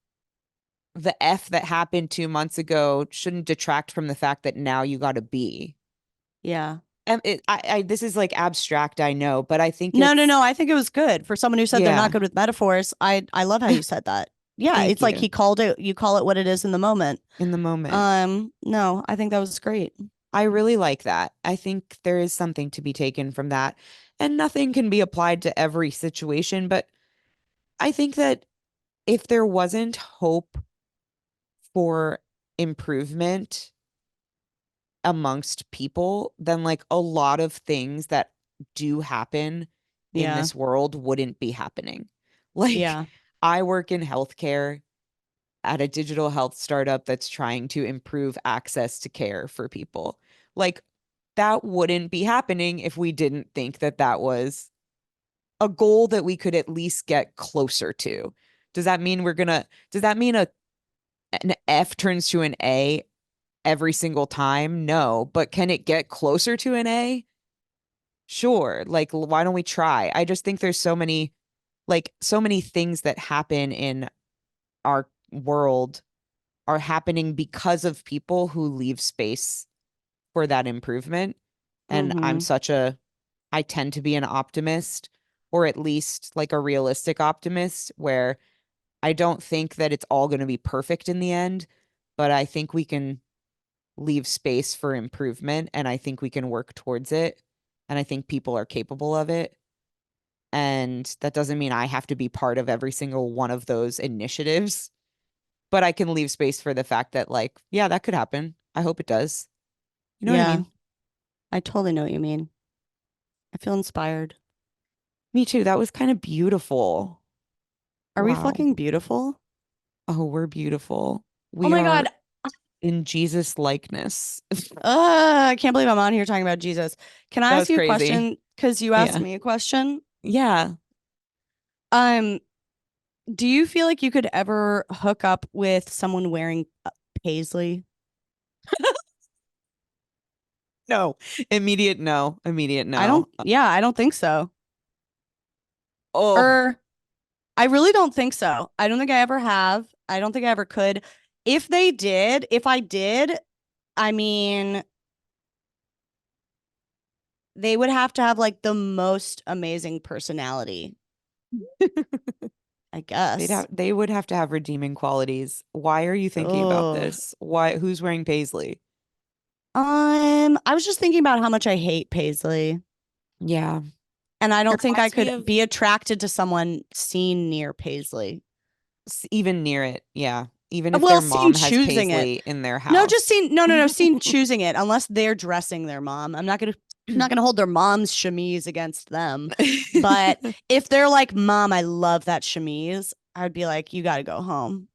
the F that happened 2 months ago shouldn't detract from the fact that now you got a B. Yeah. And this is like abstract, I know, but I think No, no, it's, no. I think it was good for someone who said they're not yeah, good with metaphors. I love how you said that. Yeah, thank it's like you. he called it. You call it what it is in the moment. In the moment. No, I think that was great. I really like that. I think there is something to be taken from that. And nothing can be applied to every situation, but I think that if there wasn't hope for improvement amongst people, then like a lot of things that do happen in Yeah, this world wouldn't be happening. Like, yeah, I work in healthcare at a digital health startup that's trying to improve access to care for people. Like, that wouldn't be happening if we didn't think that that was a goal that we could at least get closer to. Does that mean an F turns to an A every single time? No, but can it get closer to an A? Sure. Like, why don't we try? I just think there's so many things that happen in our world are happening because of people who leave space for that improvement. And mm-hmm. I tend to be an optimist, or at least like a realistic optimist, where I don't think that it's all going to be perfect in the end, but I think we can leave space for improvement and I think we can work towards it. And I think people are capable of it. And that doesn't mean I have to be part of every single one of those initiatives, but I can leave space for the fact that, like, yeah, that could happen. I hope it does. You know what I Yeah, mean? I totally know what you mean. I feel inspired. Me too. That was kind of beautiful. Are we Wow. fucking beautiful? Oh, we're beautiful. Oh We my God. are in Jesus likeness. I can't believe I'm on here talking about Jesus. Can I That ask was you a crazy. question? Because you asked Yeah. me a question. Yeah. Um, do you feel like you could ever hook up with someone wearing paisley? No. Immediate no. Immediate I don't, no. yeah, I don't think so. Oh, Or I really don't think so. I don't think I ever have. I don't think I ever could. If I did, I mean, they would have to have like the most amazing personality, I guess. they would have to have redeeming qualities. Why are you thinking about Oh. this? Why who's wearing paisley? I was just thinking about how much I hate paisley. Yeah. And I It don't think I reminds me could of be attracted to someone seen near paisley. even near it. Yeah. Even if Well, their seen mom has choosing it. paisley in their No, just house. seen no, no, no, seen choosing it unless they're dressing their mom. I'm not gonna hold their mom's chemise against them. But if they're like, Mom, I love that chemise, I'd be like, you gotta go home.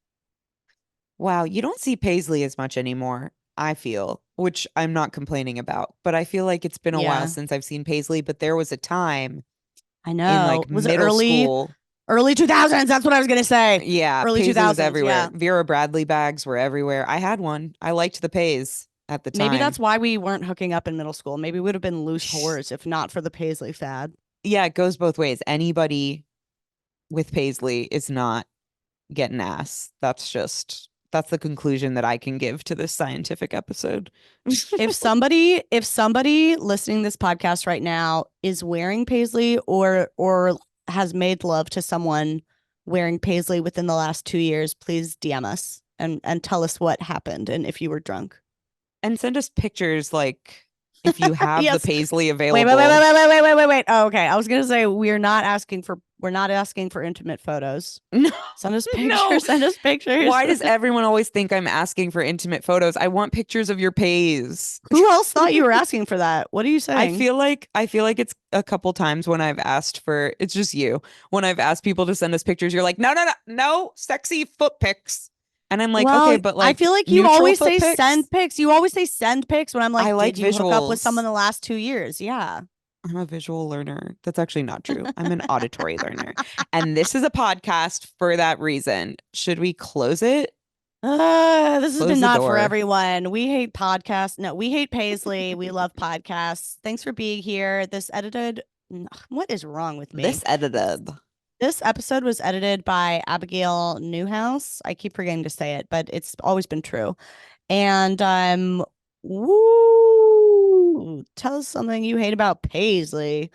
Wow, you don't see paisley as much anymore, I feel, which I'm not complaining about, but I feel like it's been a while Yeah, since I've seen paisley, but there was a time I in know. like Was it middle school. early 2000s? That's what I was gonna say. Yeah, Early paisley was 2000s, everywhere. yeah. Vera Bradley bags were everywhere. I had one. I liked the Paise at the Maybe time. that's why we weren't hooking up in middle school. Maybe we would have been loose whores if not for the paisley fad. Yeah, it goes both ways. Anybody with paisley is not. get an ass. That's the conclusion that I can give to this scientific episode. If somebody listening to this podcast right now is wearing paisley or has made love to someone wearing paisley within the last 2 years, please DM us and tell us what happened and if you were drunk. And send us pictures, like if you have the Yes. paisley Wait, available. wait. Oh, okay. I was gonna say we're not asking for intimate photos. No, Send us pictures. no. Send us pictures. Why does everyone always think I'm asking for intimate photos? I want pictures of your pays. Who else thought you were asking for that? What are you saying? I feel like it's a couple times when I've asked for, it's just you. When I've asked people to send us pictures, you're like, no, sexy foot pics. And I'm like, well, okay, but like I feel like you neutral always foot say pics? send pics. You always say send pics when I'm like, I like did you hook up with visuals. someone the last 2 years? Yeah. I'm a visual learner. That's actually not true. I'm an auditory learner. And this is a podcast for that reason. Should we close it? This has Close been the not for door. everyone. We hate podcasts. No, we hate Paisley. We love podcasts. Thanks for being here. What is wrong with me? This episode was edited by Abigail Newhouse. I keep forgetting to say it, but it's always been true. And tell us something you hate about Paisley.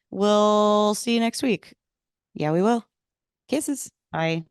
We'll see you next week. Yeah, we will. Kisses. Bye.